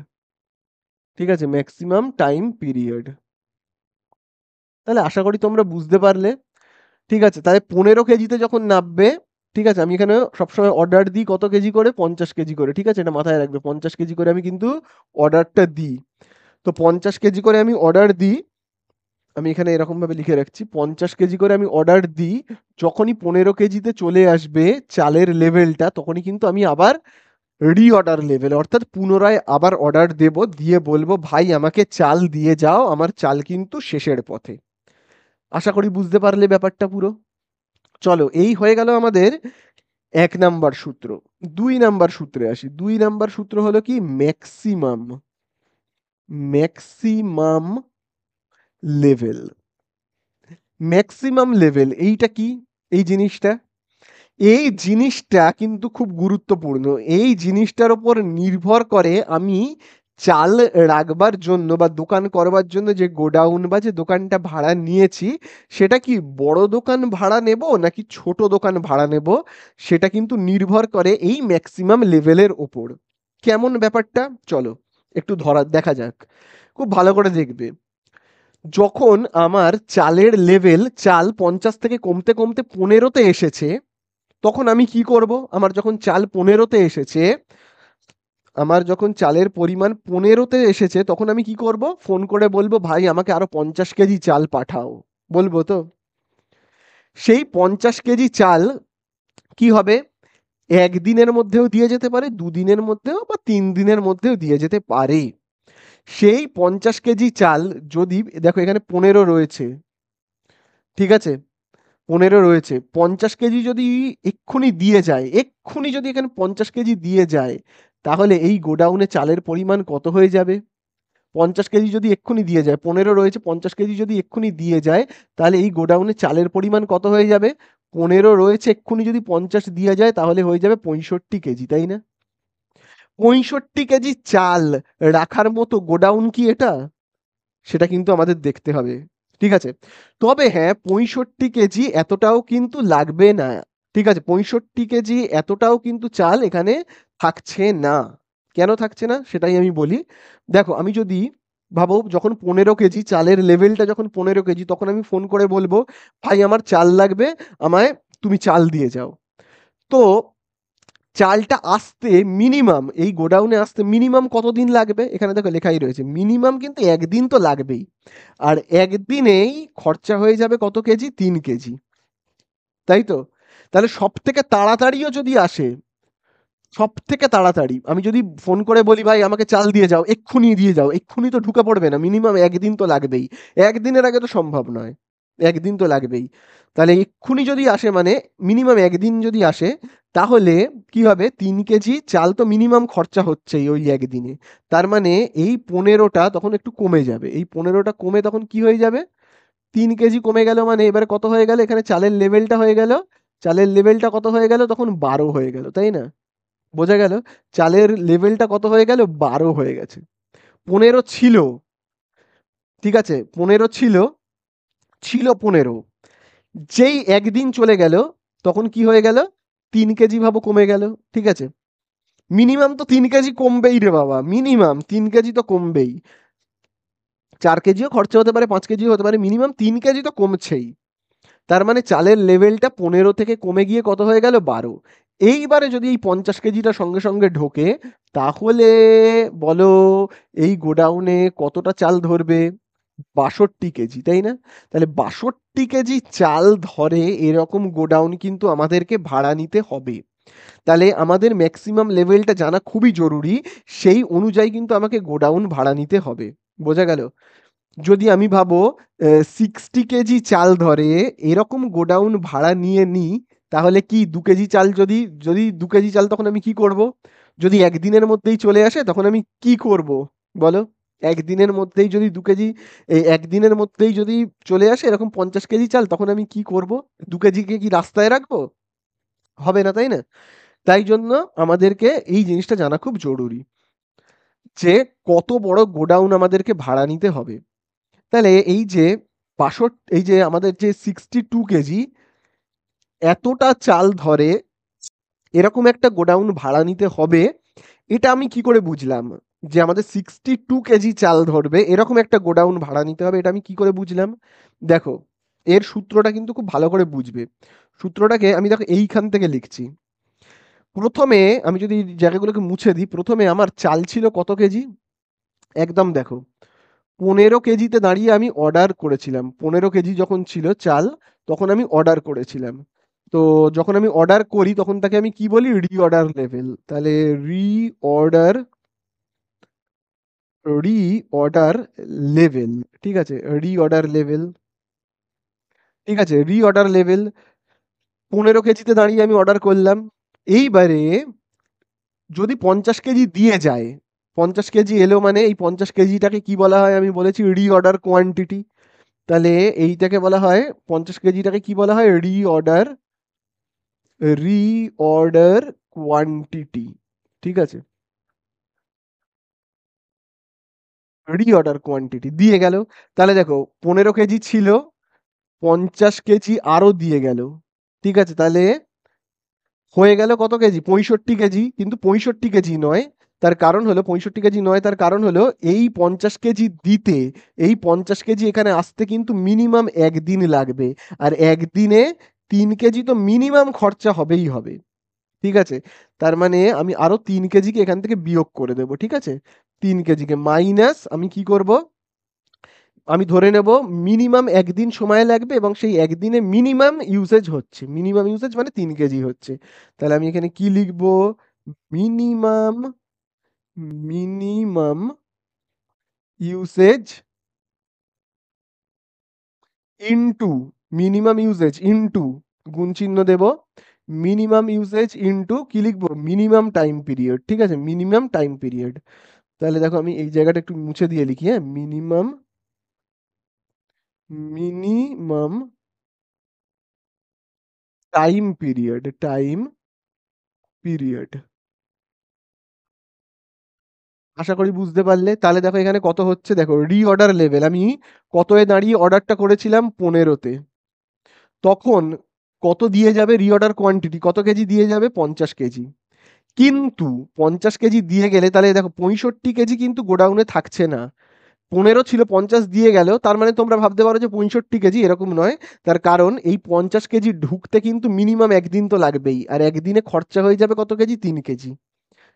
ঠিক আছে, ম্যাক্সিমাম টাইম পিরিয়ড। তাহলে আশা করি তোমরা বুঝতে পারলে। ঠিক আছে, তাহলে 15 কেজিতে যখন নামবে, ঠিক আছে, আমি এখানে সবসময় অর্ডার দিই কত কেজি করে, 50 কেজি করে। ঠিক আছে, এটা মাথায় রাখবে, 50 কেজি করে আমি কিন্তু অর্ডারটা দিই। তো 50 কেজি করে আমি অর্ডার দিই, আমি এখানে এরকম ভাবে লিখে রাখছি, 50 কেজি করে আমি অর্ডার দিই। যখনই 15 কেজিতে চলে আসবে চালের লেভেলটা, তখনই কিন্তু আমি আবার রিঅর্ডার লেভেল, অর্থাৎ পুনরায় আবার অর্ডার দেব, দিয়ে বলবো ভাই আমাকে চাল দিয়ে যাও, আমার চাল কিন্তু শেষের পথে। আশা করি বুঝতে পারলে ব্যাপারটা পুরো। চলো, এই হয়ে গেল আমাদের 1 নাম্বার সূত্র। 2 নাম্বার সূত্রে আসি। 2 নাম্বার সূত্র হলো কি, maximum maximum level. Maximum level এইটা কি? এই জিনিসটা এই জিনিসটা কিন্তু খুব গুরুত্বপূর্ণ। এই জিনিসটার উপর নির্ভর করে আমি চাল রাখবার জন্য বা দোকান করবার জন্য যে গোডাউন বা যে দোকানটা ভাড়া নিয়েছি, সেটা কি বড় দোকান ভাড়া নেব নাকি ছোট দোকান ভাড়া নেব, সেটা কিন্তু নির্ভর করে এই ম্যাক্সিমাম লেভেলের ওপর। কেমন ব্যাপারটা, চলো একটু দেখা যাক। খুব ভালো করে দেখবে। যখন আমার চালের লেভেল, চাল 50 থেকে কমতে কমতে 15-তে এসেছে, তখন আমি কি করব? আমার যখন চাল 15-তে এসেছে, আমার যখন চালের পরিমাণ 15-তে এসেছে, তখন আমি কি করব? ফোন করে বলবো ভাই আমাকে আরো 50 কেজি চাল পাঠাও। বলবো তো? সেই 50 কেজি চাল কি হবে? একদিনের মধ্যেও দিয়ে যেতে পারে, দুদিনের মধ্যেও বা 3 দিনের মধ্যেও দিয়ে যেতে পারে। সেই 50 কেজি চাল যদি, দেখো এখানে 15 রয়েছে, ঠিক আছে, 15 রয়েছে, 50 কেজি যদি এক্ষুনি দিয়ে যায়, এক্ষুনি যদি এখানে 50 কেজি দিয়ে যায়, তাহলে এই গোডাউনে চালের পরিমাণ কত হয়ে যাবে? 50 কেজি যদি এক্ষুনি দিয়ে যায়, 15 রয়েছে, 50 কেজি যদি এক্ষুনি দিয়ে যায়, তাহলে এই গোডাউনে চালের পরিমাণ কত হয়ে যাবে? 15 রয়েছে, এক্ষুনি যদি 50 দিয়ে যায় তাহলে হয়ে যাবে 65 কেজি, তাই না? 65 কেজি চাল রাখার মতো গোডাউন কি এটা? সেটা কিন্তু আমাদের দেখতে হবে। ঠিক আছে? তবে হ্যাঁ, 65 কেজি এতটাও কিন্তু লাগবে না। ঠিক আছে? 65 কেজি এতটাও কিন্তু চাল এখানে থাকছে না। কেন থাকছে না? সেটাই আমি বলি। দেখো, আমি যদি ভাবো যখন 15 কেজি চালের লেভেলটা, যখন 15 কেজি, তখন আমি ফোন করে বলবো, ভাই আমার চাল লাগবে, আমায় তুমি চাল দিয়ে যাও। তো চালটা আসতে মিনিমাম, এই গোডাউনে আসতে মিনিমাম কতদিন লাগবে? এখানে দেখো লেখাই রয়েছে মিনিমাম কিন্তু একদিন তো লাগবেই। আর একদিনেই খরচা হয়ে যাবে কত কেজি? 3 কেজি, তাই তো? তাহলে সব থেকে তাড়াতাড়িও যদি আসে, সব থেকে তাড়াতাড়ি আমি যদি ফোন করে বলি ভাই আমাকে চাল দিয়ে যাও, এক্ষুনি দিয়ে যাও, এক্ষুনি তো ঢুকে পড়বে না, মিনিমাম একদিন তো লাগবেই। একদিনের আগে তো সম্ভব নয়, একদিন তো লাগবেই। তাহলে এক্ষুনি যদি আসে মানে মিনিমাম একদিন যদি আসে, তাহলে কি হবে? 3 কেজি চাল তো মিনিমাম খরচা হচ্ছেই ওই একদিনে। তার মানে এই 15টা তখন একটু কমে যাবে, এই 15টা কমে তখন কি হয়ে যাবে? 3 কেজি কমে গেল মানে এবারে কত হয়ে গেল? এখানে চালের লেভেলটা হয়ে গেল, চালের লেভেলটা কত হয়ে গেল? তখন 12 হয়ে গেল, তাই না? বোঝা গেল? চালের লেভেলটা কত হয়ে গেল? 12 হয়ে গেছে। 15 ছিল, ঠিক আছে? 15 ছিল, ছিল 15। যেই একদিন চলে গেল, তখন কি হয়ে গেল? 3 কেজি ভাবো কমে গেল, ঠিক আছে? মিনিমাম তো 3 কেজি কমবেই রে বাবা, মিনিমাম 3 কেজি তো কমবেই। 4 কেজিও খরচা হতে পারে, 5 কেজিও হতে পারে, মিনিমাম 3 কেজি তো কমছেই। তার মানে চালের লেভেলটা 15 থেকে কমে গিয়ে কত হয়ে গেল? 12। এইবারে যদি এই 50 কেজিটা সঙ্গে সঙ্গে ঢোকে, তাহলে বলো এই গোডাউনে কতটা চাল ধরবে? 62 কেজি, তাই না? তাহলে 62 কেজি চাল ধরে এরকম গোডাউন কিন্তু আমাদেরকে ভাড়া নিতে হবে। তাহলে আমাদের ম্যাক্সিমাম লেভেলটা জানা খুবই জরুরি। সেই অনুযায়ী কিন্তু আমাকে গোডাউন ভাড়া নিতে হবে। বোঝা গেল? যদি আমি ভাবো 60 কেজি চাল ধরে এরকম গোডাউন ভাড়া নিয়ে নিই, তাহলে কি 2 কেজি চাল, যদি যদি 2 কেজি চাল, তখন আমি কি করব? যদি একদিনের মধ্যেই চলে আসে তখন আমি কি করব বলো? একদিনের মধ্যেই যদি 2 কেজি, এই একদিনের মধ্যেই যদি চলে আসে এরকম 50 কেজি চাল, তখন আমি কি করব? 2 কেজিকে কি রাস্তায় রাখবো? হবে না, তাই না? তাই জন্য আমাদেরকে এই জিনিসটা জানা খুব জরুরি, যে কত বড় গোডাউন আমাদেরকে ভাড়া নিতে হবে। তাহলে এই যে এই যে আমাদের যে 62 কেজি এতটা চাল ধরে এরকম একটা গোডাউন ভাড়া নিতে হবে, এটা আমি কি করে বুঝলাম? যে আমাদের 62 কেজি চাল ধরবে এরকম একটা গোডাউন ভাড়া নিতে হবে, এটা আমি কি করে বুঝলাম? দেখো, এর সূত্রটা কিন্তু খুব ভালো করে বুঝবে। সূত্রটাকে আমি দেখো এইখান থেকে লিখছি। প্রথমে আমি যদি জায়গাগুলোকে মুছে দিই, প্রথমে আমার চাল ছিল কত কেজি? একদম দেখো, 15 কেজিতে দাঁড়িয়ে আমি অর্ডার করেছিলাম। 15 কেজি যখন ছিল চাল, তখন আমি অর্ডার করেছিলাম। তো যখন আমি অর্ডার করি তখন তাকে আমি কি বলি, রিঅর্ডার লেভেল। তাহলে রিঅর্ডার রিঅর্ডার লেভেল, ঠিক আছে, রিঅর্ডার লেভেল, ঠিক আছে, রিঅর্ডার লেভেল 15 কেজিতে দাঁড়িয়ে আমি অর্ডার করলাম। এইবারে যদি 50 কেজি দিয়ে যায়, 50 কেজি এলো মানে এই 50 কেজিটাকে কি বলা হয় আমি বলেছি, রিঅর্ডার কোয়ান্টিটি। তাহলে এইটাকে বলা হয়, 50 কেজিটাকে কি বলা হয়, রিঅর্ডার কোয়ান্টিটি, ঠিক আছে, রিঅর্ডার কোয়ান্টিটি দিয়ে গেল। তাহলে দেখো 15 কেজি ছিল, 50 কেজি আরো দিয়ে গেল, ঠিক আছে, তাহলে হয়ে গেল কত কেজি, 65 কেজি। কিন্তু 65 কেজি নয়, তার কারণ হলো 65 কেজি নয়, তার কারণ হলো এই 50 কেজি দিতে, এই 50 কেজি এখানে আসতে কিন্তু মিনিমাম একদিন লাগবে। আর একদিনে 3 কেজি তো মিনিমাম খরচা হবেই হবে, ঠিক আছে। তার মানে আমি আরো 3 কেজিকে এখান থেকে বিয়োগ করে দেবো, ঠিক আছে, 3 কেজিকে মাইনাস আমি কি করব, আমি ধরে নেব মিনিমাম একদিন সময় লাগবে এবং সেই একদিনে মিনিমাম ইউসেজ হচ্ছে, মিনিমাম ইউসেজ মানে 3 কেজি হচ্ছে। তাহলে আমি এখানে কি লিখব, minimum, minimum usage into, minimum usage into, গুণ চিহ্ন দেব, মিনিমাম ইউসেজ ইনটু কি লিখবো, মিনিমাম টাইম পিরিয়ড, ঠিক আছে, মিনিমাম টাইম পিরিয়ড। তাহলে দেখো আমি এই জায়গাটা একটু মুছে দিয়ে লিখি, হ্যাঁ, minimum, minimum time period, time period. আশা করি বুঝতে পারলে। তাহলে দেখো এখানে কত হচ্ছে, দেখো রিঅর্ডার লেভেল আমি কতয়ে দাঁড়িয়ে অর্ডারটা করেছিলাম, 15তে, তখন কত দিয়ে যাবে রিঅর্ডার কোয়ান্টিটি, কত কেজি দিয়ে যাবে, 50 কেজি। কিন্তু 50 কেজি দিয়ে গেলে তাহলে দেখো 65 কেজি কিন্তু গোডাউনে থাকছে না, 15 ছিল 50 দিয়ে গেল, তার মানে তোমরা ভাবতে পারো যে 65 কেজি, এরকম নয়। তার কারণ এই 50 কেজি ঢুকতে কিন্তু মিনিমাম একদিন তো লাগবেই, আর একদিনে খরচা হয়ে যাবে কত কেজি, 3 কেজি,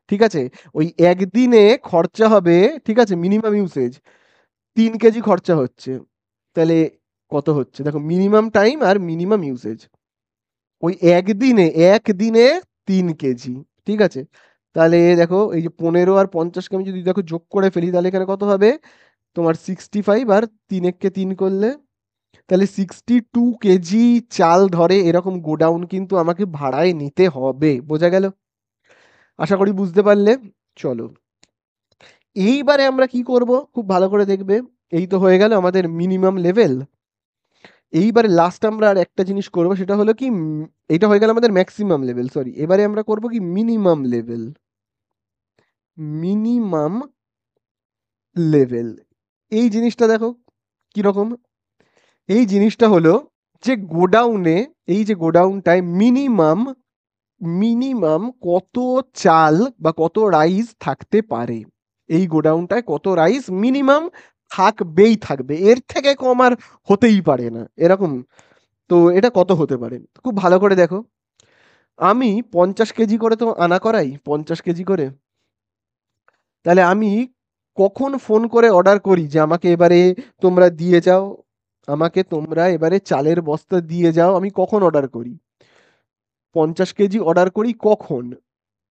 ঠিক আছে। ওই একদিনে খরচা হবে, ঠিক আছে, মিনিমাম ইউসেজ 3 কেজি খরচা হচ্ছে। তাহলে কত হচ্ছে দেখো, মিনিমাম টাইম আর মিনিমাম ইউসেজ, ওই একদিনে, একদিনে 3 কেজি, ঠিক আছে। তাহলে দেখো এই যে 15 আর 50কে আমি যদি দেখো যোগ করে ফেলি, তাহলে এখানে কত হবে তোমার 65, আর 3 কে 3 করলে, তাহলে 62 কেজি চাল ধরে এরকম গোডাউন কিন্তু আমাকে ভাড়ায় নিতে হবে, বোঝা গেল? আশা করি বুঝতে পারলে। চলো, এইবারে আমরা কি করব খুব ভালো করে দেখবে। এই তো হয়ে গেল আমাদের মিনিমাম লেভেল। এইবারে লাস্ট আমরা আর একটা জিনিস করব, সেটা হলো কি, এইটা হয়ে গেল আমাদের ম্যাক্সিমাম লেভেল, সরি, এবারে আমরা করব কি, মিনিমাম লেভেল, মিনিমাম লেভেল। এই জিনিসটা দেখো কিরকম, এই জিনিসটা হলো যে গোডাউনে, এই যে গোডাউনটায় মিনিমাম, মিনিমাম কত চাল বা কত রাইস থাকতে পারে, এই গোডাউনটায় কত রাইস মিনিমাম থাকবেই থাকবে, এর থেকে কম আর হতেই পারে না এরকম। তো এটা কত হতে পারে, খুব ভালো করে দেখো, আমি 50 কেজি করে তো আনা করাই, 50 কেজি করে। তাহলে আমি কখন ফোন করে অর্ডার করি যে আমাকে এবারে তোমরা দিয়ে যাও, আমাকে তোমরা এবারে চালের বস্তা দিয়ে যাও, আমি কখন অর্ডার করি, 50 কেজি অর্ডার করি কখন,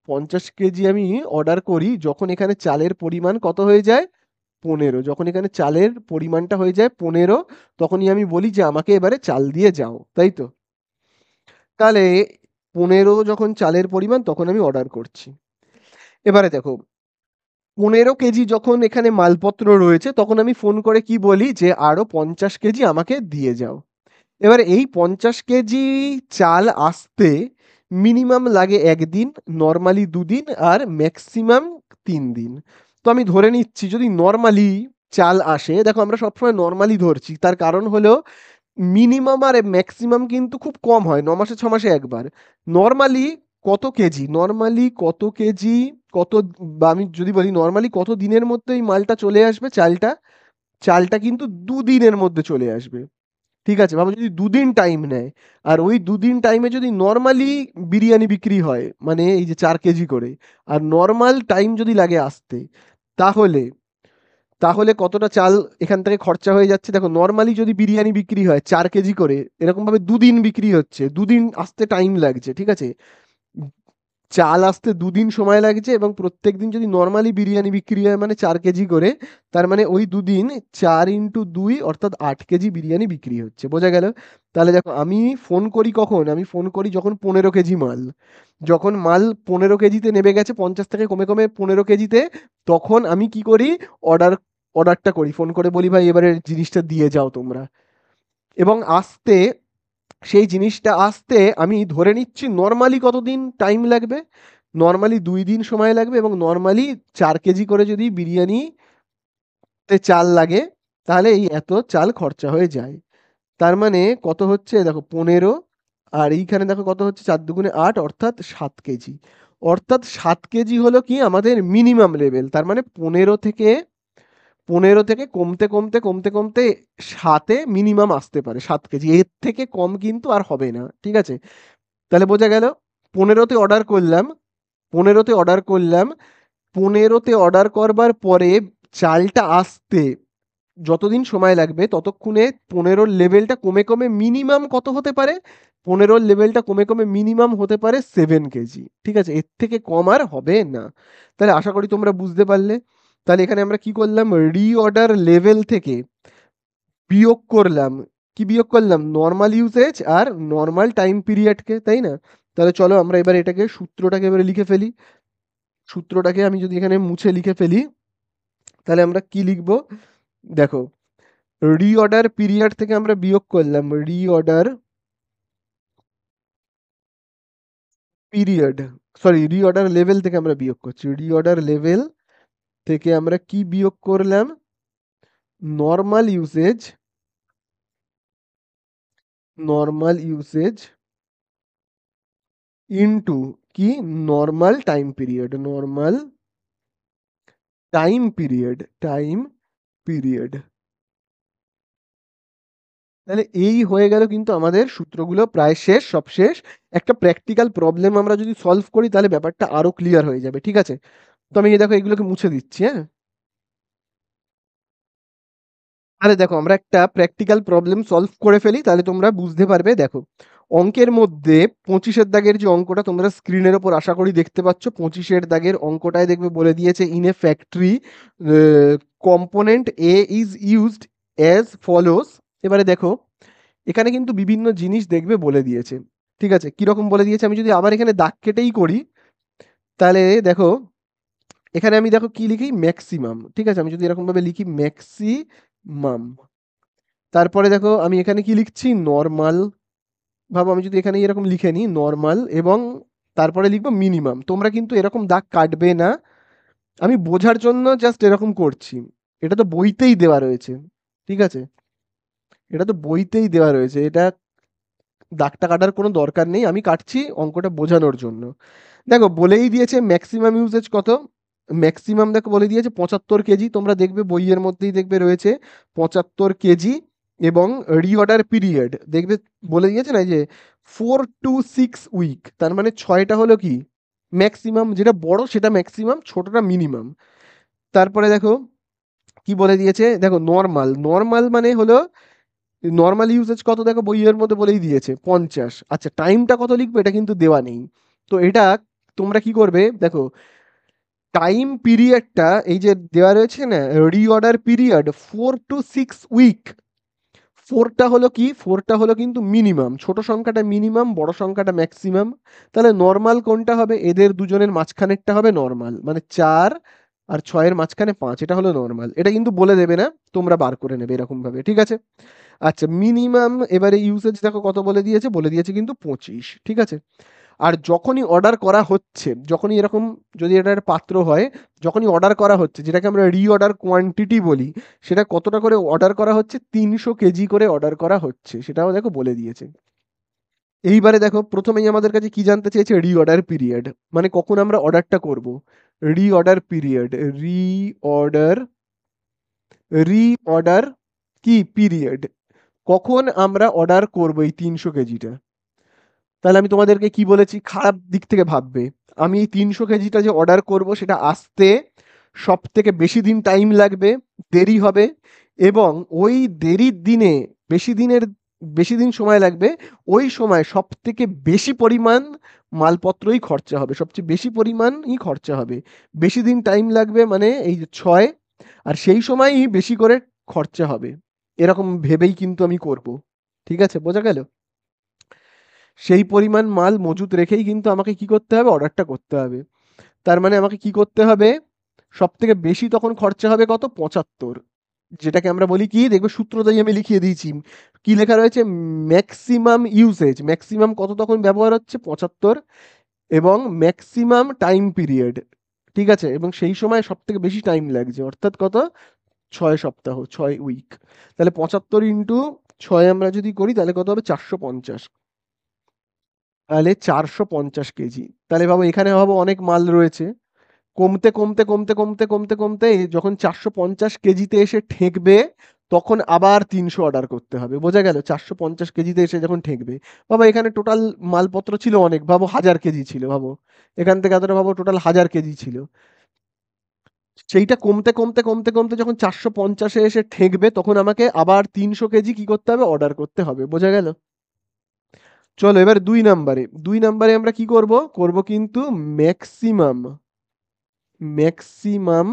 50 কেজি আমি অর্ডার করি যখন এখানে চালের পরিমাণ কত হয়ে যায়, 15, যখন এখানে চালের পরিমাণটা হয়ে যায় 15, তখনই আমি বলি যে আমাকে এবারে চাল দিয়ে যাও, তাই তো। তাহলে 15 যখন চালের পরিমাণ তখন আমি অর্ডার করছি। এবারে দেখো 15 কেজি যখন এখানে মালপত্র রয়েছে তখন আমি ফোন করে কি বলি যে আরো 50 কেজি আমাকে দিয়ে যাও। এবারে এই 50 কেজি চাল আসতে মিনিমাম লাগে একদিন, নর্মালি 2 দিন, আর ম্যাক্সিমাম 3 দিন। তো আমি ধরে নিচ্ছি যদি নর্মালি চাল আসে, দেখো আমরা সবসময় নর্মালি ধরছি, তার কারণ হলো মিনিমাম আর ম্যাক্সিমাম কিন্তু খুব কম হয়, 9 মাসে 6 মাসে একবার। নর্মালি কত কেজি, নর্মালি কত কেজি, কত, বা আমি যদি বলি নর্মালি কত দিনের মধ্যে এই মালটা চলে আসবে, চালটা, চালটা কিন্তু 2 দিনের মধ্যে চলে আসবে, ঠিক আছে। ভাবো যদি 2 দিন টাইম নেয়, আর ওই 2 দিন টাইমে যদি নর্মালি বিরিয়ানি বিক্রি হয় মানে এই যে 4 কেজি করে, আর নর্মাল টাইম যদি লাগে আসতে, তাহলে তাহলে কতটা চাল এখান থেকে খরচা হয়ে যাচ্ছে? দেখো নর্মালি যদি বিরিয়ানি বিক্রি হয় 4 কেজি করে, এরকম ভাবে 2 দিন বিক্রি হচ্ছে, 2 দিন আসতে টাইম লাগছে, ঠিক আছে? চাল আসতে 2 দিন সময় লাগছে, এবং প্রত্যেক দিন যদি নর্মালি বিরিয়ানি বিক্রি হয় মানে 4 কেজি করে, তার মানে ওই 2 দিন 4 × 2 অর্থাৎ 8 কেজি বিরিয়ানি বিক্রি হচ্ছে। বোঝা গেল? তাহলে দেখো আমি ফোন করি কখন? আমি ফোন করি যখন 15 কেজি মাল, যখন মাল 15 কেজিতে নেমে গেছে, 50 থেকে কমে কমে 15 কেজিতে, তখন আমি কি করি? অর্ডার অর্ডারটা করি, ফোন করে বলি ভাই এবারে জিনিসটা দিয়ে যাও তোমরা। এবং আসতে, সেই জিনিসটা আসতে আমি ধরে নিচ্ছি নর্মালি কতদিন টাইম লাগবে? নর্মালি 2 দিন সময় লাগবে, এবং নর্মালি 4 কেজি করে যদি বিরিয়ানিতে চাল লাগে, তাহলে এই এত চাল খরচা হয়ে যায়। তার মানে কত হচ্ছে দেখো, 15, আর এইখানে দেখো কত হচ্ছে, 4 × 2 = 8, অর্থাৎ 7 কেজি। অর্থাৎ 7 কেজি হলো কি আমাদের মিনিমাম লেভেল। তার মানে 15 থেকে কমতে কমতে কমতে কমতে 7-এ মিনিমাম আসতে পারে 7 কেজি, এর থেকে কম কিন্তু আর হবে না, ঠিক আছে? তাহলে বোঝা গেল, 15তে অর্ডার করলাম, 15তে অর্ডার করলাম, 15তে অর্ডার করবার পরে চালটা আসতে যতদিন সময় লাগবে, ততক্ষণে 15-র লেভেলটা কমে কমে মিনিমাম কত হতে পারে? 15-র লেভেলটা কমে কমে মিনিমাম হতে পারে 7 কেজি, ঠিক আছে? এর থেকে কম আর হবে না। তাহলে আশা করি তোমরা বুঝতে পারলে। তাহলে এখানে আমরা কি করলাম? রিঅর্ডার লেভেল থেকে বিয়োগ করলাম। কি বিয়োগ করলাম? নর্মাল ইউসেজ আর নর্মাল টাইম পিরিয়ডকে, তাই না? তাহলে চলো আমরা এবার এটাকে, সূত্রটাকে এবারে লিখে ফেলি। সূত্রটাকে আমি যদি এখানে মুছে লিখে ফেলি, তাহলে আমরা কি লিখবো? দেখো, রিঅর্ডার পিরিয়ড থেকে আমরা বিয়োগ করলাম reorder period, sorry reorder level থেকে আমরা বিয়োগ করছি। রিঅর্ডার লেভেল থেকে আমরা কি বিয়োগ করলাম? Normal usage, normal usage into কি? Normal time period, normal time period, time period. তাহলে এই হয়ে গেল কিন্তু আমাদের সূত্রগুলো প্রায় শেষ, সব শেষ। একটা প্র্যাকটিক্যাল প্রবলেম আমরা যদি সলভ করি, তাহলে ব্যাপারটা আরো ক্লিয়ার হয়ে যাবে, ঠিক আছে? তো আমি এই দেখো এগুলোকে মুছে দিচ্ছি, হ্যাঁ। আরে দেখো, আমরা একটা প্র্যাকটিক্যাল প্রবলেম সলভ করে ফেলি, তাহলে তোমরা বুঝতে পারবে। দেখো, অঙ্কের মধ্যে 25-এর দাগের যে অঙ্কটা তোমরা স্ক্রিনের ওপর আশা করি দেখতে পাচ্ছ, 25-এর দাগের অঙ্কটায় দেখবে বলে দিয়েছে in a factory component A is used as follows. এবারে দেখো, এখানে কিন্তু বিভিন্ন জিনিস দেখবে বলে দিয়েছে, ঠিক আছে? কিরকম বলে দিয়েছে, আমি যদি আবার এখানে দাগ কেটেই করি, তাহলে দেখো এখানে আমি দেখো কি লিখি? ম্যাক্সিমাম, ঠিক আছে? আমি যদি এরকম ভাবে লিখি ম্যাক্সিমাম, তারপরে দেখো আমি এখানে কি লিখছি? নর্মাল। ভাবো আমি যদি এখানে এরকম লিখে নিই নর্মাল, এবং তারপরে লিখবো মিনিমাম। তোমরা কিন্তু এরকম দাগ কাটবে না, আমি বোঝার জন্য জাস্ট এরকম করছি। এটা তো বইতেই দেওয়া রয়েছে, ঠিক আছে? এটা তো বইতেই দেওয়া রয়েছে, এটা দাগটা কাটার কোনো দরকার নেই, আমি কাটছি অঙ্কটা বোঝানোর জন্য। দেখো বলেই দিয়েছে ম্যাক্সিমাম ইউজেজ কত। ম্যাক্সিমাম দেখো বলে দিয়েছে 75 কেজি, তোমরা দেখবে বইয়ের মধ্যেই দেখবে রয়েছে 75 কেজি। এবং রিঅর্ডার পিরিয়ড দেখবে বলে দিয়েছে না, এই যে 4 to 6 উইক, তার মানে 6টা হলো কি ম্যাক্সিমাম, যেটা বড় সেটা ম্যাক্সিমাম, ছোটটা মিনিমাম। তারপরে দেখো কি বলে দিয়েছে, দেখো নর্মাল, নর্মাল মানে হলো নর্মাল ইউসেজ কত, দেখো বইয়ের মধ্যে বলেই দিয়েছে 50। আচ্ছা, টাইমটা কত লিখবে এটা কিন্তু দেওয়া নেই। তো এটা তোমরা কি করবে? দেখো, টাইম পিরিয়ডটা এই যে দেওয়া রয়েছে না, রিঅর্ডার পিরিয়ড 4 to 6 উইক, ফোরটা হলো কি? ফোরটা হলো কিন্তু মিনিমাম, ছোট সংখ্যাটা মিনিমাম, বড় সংখ্যাটা ম্যাক্সিমাম। তাহলে নর্মাল কোনটা হবে? এদের দুজনের মাঝখানেরটা হবে নর্মাল, মানে 4 আর 6-এর মাঝখানে 5, এটা হলো নর্মাল। এটা কিন্তু বলে দেবে না, তোমরা বার করে নেবে এরকম ভাবে, ঠিক আছে? আচ্ছা, মিনিমাম এবারে ইউসেজ দেখো কত বলে দিয়েছে, বলে দিয়েছে কিন্তু 25, ঠিক আছে? আর যখনই অর্ডার করা হচ্ছে, যখনই এরকম, যদি এটা একটা পাত্র হয়, যখনই অর্ডার করা হচ্ছে, যেটাকে আমরা রিঅর্ডার কোয়ান্টিটি বলি, সেটা কতটা করে অর্ডার করা হচ্ছে? 300 কেজি করে অর্ডার করা হচ্ছে, সেটাও দেখো বলে দিয়েছে। এইবারে দেখো প্রথমেই আমাদের কাছে কি জানতে চেয়েছে? রিঅর্ডার পিরিয়ড, মানে কখন আমরা অর্ডারটা করব। রিঅর্ডার পিরিয়ড, রিঅর্ডার, রিঅর্ডার কি পিরিয়ড, কখন আমরা অর্ডার করবো এই 300 কেজিটা। তাহলে আমি তোমাদেরকে কি বলেছি? খারাপ দিক থেকে ভাববে। আমি এই 300 কেজিটা যে অর্ডার করব, সেটা আসতে সব থেকে বেশি দিন টাইম লাগবে, দেরি হবে, এবং ওই দেরির দিনে বেশি দিন সময় লাগবে, ওই সময় সব থেকে বেশি পরিমাণ মালপত্রই খরচা হবে, সবচেয়ে বেশি পরিমাণই খরচা হবে। বেশি দিন টাইম লাগবে মানে এই যে 6, আর সেই সময়ই বেশি করে খরচা হবে, এরকম ভেবেই কিন্তু আমি করব। ঠিক আছে, বোঝা গেল? সেই পরিমাণ মাল মজুত রেখেই কিন্তু আমাকে কি করতে হবে, অর্ডারটা করতে হবে। তার মানে আমাকে কি করতে হবে, সব থেকে বেশি তখন খরচা হবে কত, 75, যেটাকে আমরা বলি কি, দেখবে সূত্রটাই আমি লিখিয়ে দিয়েছি, কি লেখা রয়েছে, ম্যাক্সিমাম ইউসেজ, ম্যাক্সিমাম কত তখন ব্যবহার হচ্ছে, 75, এবং ম্যাক্সিমাম টাইম পিরিয়ড, ঠিক আছে, এবং সেই সময় সব থেকে বেশি টাইম লাগছে, অর্থাৎ কত, 6 সপ্তাহ, 6 উইক। তাহলে 75 × 6 আমরা যদি করি তাহলে কত হবে, 450। তাহলে 450 কেজি। তাহলে ভাবো এখানে ভাবো অনেক মাল রয়েছে, কমতে কমতে কমতে কমতে কমতে কমতে যখন 450 কেজিতে এসে ঠেকবে, তখন আবার 300 অর্ডার করতে হবে। বোঝা গেল? 450 কেজিতে এসে যখন ঠেকবে, বাবা এখানে টোটাল মালপত্র ছিল অনেক, ভাবো 1000 কেজি ছিল, ভাবো এখান থেকে এতটা, ভাবো টোটাল 1000 কেজি ছিল, সেইটা কমতে কমতে কমতে কমতে যখন 450-এ এসে ঠেকবে, তখন আমাকে আবার 300 কেজি কি করতে হবে, অর্ডার করতে হবে। বোঝা গেল? চলো এবার 2 নাম্বারে, 2 নাম্বারে আমরা কি করব, করব কিন্তু ম্যাক্সিমাম, ম্যাক্সিমাম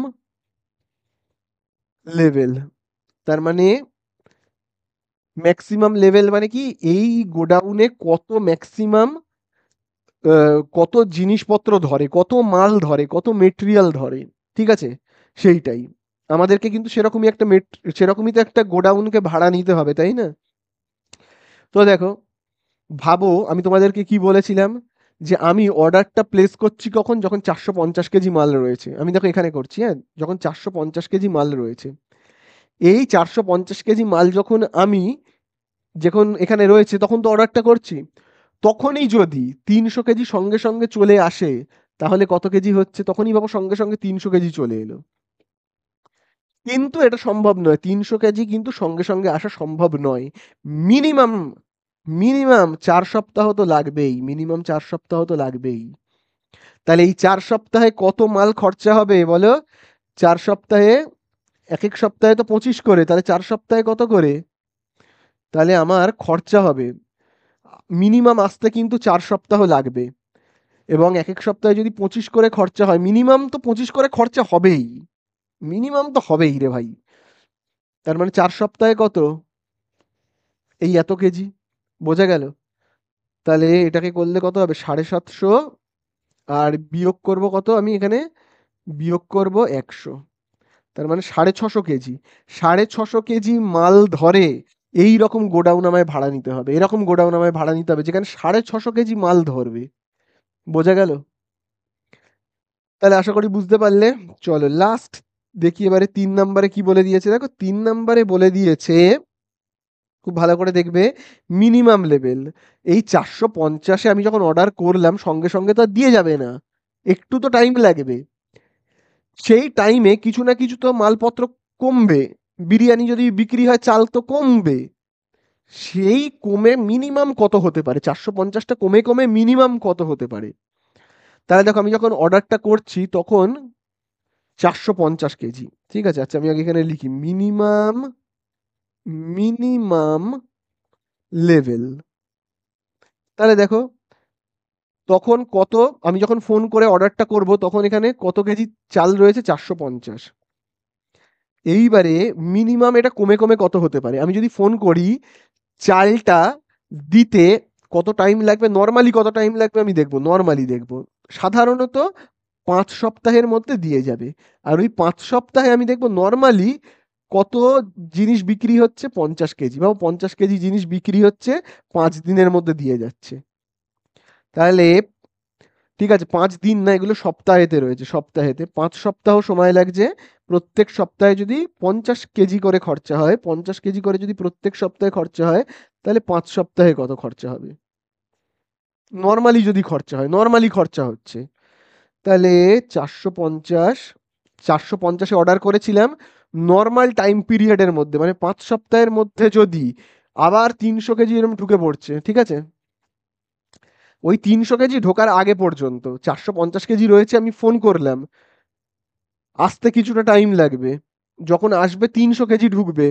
লেভেল। তার মানে ম্যাক্সিমাম লেভেল মানে কি, এই গোডাউনে কত ম্যাক্সিমাম, কত জিনিসপত্র ধরে, কত মাল ধরে, কত মেটেরিয়াল ধরে, ঠিক আছে, সেইটাই আমাদেরকে কিন্তু সেরকমই তো একটা গোডাউনকে ভাড়া নিতে হবে, তাই না? তো দেখো, ভাবো আমি তোমাদেরকে কি বলেছিলাম, যে আমি অর্ডারটা প্লেস করছি কখন, যখন 450 কেজি মাল রয়েছে, আমি দেখো এখানে করছি, হ্যাঁ, যখন 450 কেজি মাল রয়েছে, এই 450 কেজি মাল যখন এখানে রয়েছে, তখন তো অর্ডারটা করছি, তখনই যদি 300 কেজি সঙ্গে সঙ্গে চলে আসে, তাহলে কত কেজি হচ্ছে, তখনই ভাবো সঙ্গে সঙ্গে 300 কেজি চলে এলো। কিন্তু এটা সম্ভব নয়, 300 কেজি কিন্তু সঙ্গে সঙ্গে আসা সম্ভব নয়। মিনিমাম, মিনিমাম 4 সপ্তাহ তো লাগবেই, মিনিমাম 4 সপ্তাহ তো লাগবেই। তাহলে এই 4 সপ্তাহে কত মাল খরচা হবে বলো, 4 সপ্তাহে, এক এক সপ্তাহে তো 25 করে, তাহলে 4 সপ্তাহে কত করে, তাহলে আমার খরচা হবে, মিনিমাম আসতে কিন্তু 4 সপ্তাহ লাগবে, এবং এক এক সপ্তাহে যদি 25 করে খরচা হয়, মিনিমাম তো 25 করে খরচা হবেই, মিনিমাম তো হবেই রে ভাই। তার মানে 4 সপ্তাহে কত, এই এত কেজি। বোঝা গেল? তাহলে এটাকে করলে কত হবে, 750, আর বিয়োগ করব কত, আমি এখানে বিয়োগ করব 100, তার মানে 650 কেজি। 650 কেজি মাল ধরে এই রকম গোডাউন আমায় ভাড়া নিতে হবে, এরকম গোডাউন আমায় ভাড়া নিতে হবে যেখানে 650 কেজি মাল ধরবে। বোঝা গেল? তাহলে আশা করি বুঝতে পারলে। চলো লাস্ট দেখি এবারে 3 নাম্বারে কি বলে দিয়েছে, দেখো 3 নাম্বারে বলে দিয়েছে, খুব ভালো করে দেখবে, মিনিমাম লেভেল। এই 450-এ আমি যখন অর্ডার করলাম, সঙ্গে সঙ্গে তো আর দিয়ে যাবে না, একটু তো টাইম লাগবে, সেই টাইমে কিছু না কিছু তো মালপত্র কমবে, বিরিয়ানি যদি বিক্রি হয়, চাল তো কমবে, সেই কমে মিনিমাম কত হতে পারে, 450টা কমে কমে মিনিমাম কত হতে পারে। তাহলে দেখো আমি যখন অর্ডারটা করছি তখন 450 কেজি, ঠিক আছে, আচ্ছা আমি আগে এখানে লিখি মিনিমাম, মিনিমাম লেভেল। তাহলে দেখো তখন কত, আমি যখন ফোন করে অর্ডারটা করব, তখন এখানে কত কেজি চাল রয়েছে, 450। এইবারে মিনিমাম এটা কমে কমে কত হতে পারে, আমি যদি ফোন করি, চালটা দিতে কত টাইম লাগবে, নর্মালি কত টাইম লাগবে আমি দেখব, নর্মালি দেখব, সাধারণত 5 সপ্তাহের মধ্যে দিয়ে যাবে। আর ওই 5 সপ্তাহে আমি দেখব নর্মালি কত জিনিস বিক্রি হচ্ছে, 50 কেজি, বা 50 কেজি জিনিস বিক্রি হচ্ছে, 5 দিনের মধ্যে দিয়ে যাচ্ছে। তাহলে ঠিক আছে, 5 দিন না, এগুলো সপ্তাহেতে রয়েছে, সপ্তাহেতে 5 সপ্তাহ সময় লাগছে। প্রত্যেক সপ্তাহে যদি 50 কেজি করে খরচা হয়, 50 কেজি করে যদি প্রত্যেক সপ্তাহে খরচা হয়, তাহলে 5 সপ্তাহে কত খরচা হবে, নর্মালি যদি খরচা হয়, নর্মালি খরচা হচ্ছে, তাহলে 450, 450-এ অর্ডার করেছিলাম, নর্মাল টাইম পিরিয়ডের মধ্যে মানে 5 সপ্তাহের মধ্যে যদি আবার 300 কেজি এরকম ঢুকে পড়ছে, ঠিক আছে, ওই 300 কেজি ঢোকার আগে পর্যন্ত 450 কেজি রয়েছে, আমি ফোন করলাম, আসতে কিছুটা টাইম লাগবে, যখন আসবে 300 কেজি ঢুকবে,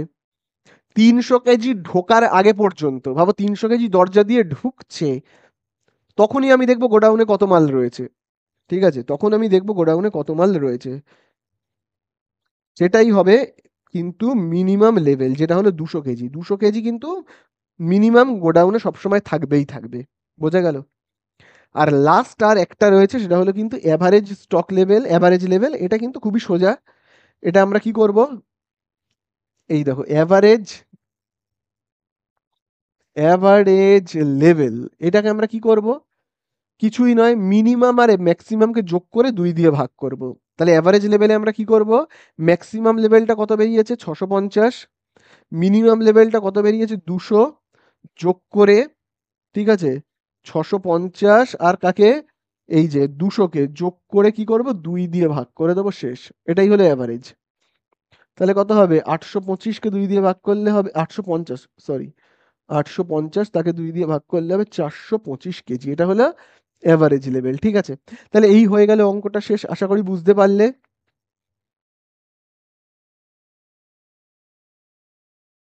300 কেজি ঢোকার আগে পর্যন্ত ভাবো 300 কেজি দরজা দিয়ে ঢুকছে, তখনই আমি দেখবো গোডাউনে কত মাল রয়েছে। ঠিক আছে, তখন আমি দেখবো গোডাউনে কত মাল রয়েছে। সেটাই হবে কিন্তু মিনিমাম লেভেল, যেটা হলো 200 কেজি। 200 কেজি কিন্তু মিনিমাম গোডাউনে সবসময় থাকবেই থাকবে। বোঝা গেল? আর লাস্ট আর একটা রয়েছে, সেটা হলো কিন্তু average stock level, average level. এটা কিন্তু খুবই সোজা। এটা আমরা কি করব, এই দেখো অ্যাভারেজ, অ্যাভারেজ লেভেল, এটাকে আমরা কি করব, কিছুই নয়, মিনিমাম আর ম্যাক্সিমামকে যোগ করে 2 দিয়ে ভাগ করব। তাহলে অ্যাভারেজ লেভেলে আমরা কি করব, ম্যাক্সিমাম লেভেলটা কত বেরিয়েছে 650, মিনিমাম লেভেলটা কত বেরিয়েছে 200, যোগ করে, ঠিক আছে, 650 আর কাকে, এই যে 200-কে যোগ করে কি করব, 2 দিয়ে ভাগ করে দেবো, শেষ। এটাই হলো অ্যাভারেজ। তাহলে কত হবে, 825-কে 2 দিয়ে ভাগ করলে হবে 850, সরি 850, তাকে 2 দিয়ে ভাগ করলে হবে 425 কেজি। এটা হলো অ্যাভারেজ লেভেল। ঠিক আছে, তাহলে এই হয়ে গেল অঙ্কটা শেষ, আশা করি বুঝতে পারলে।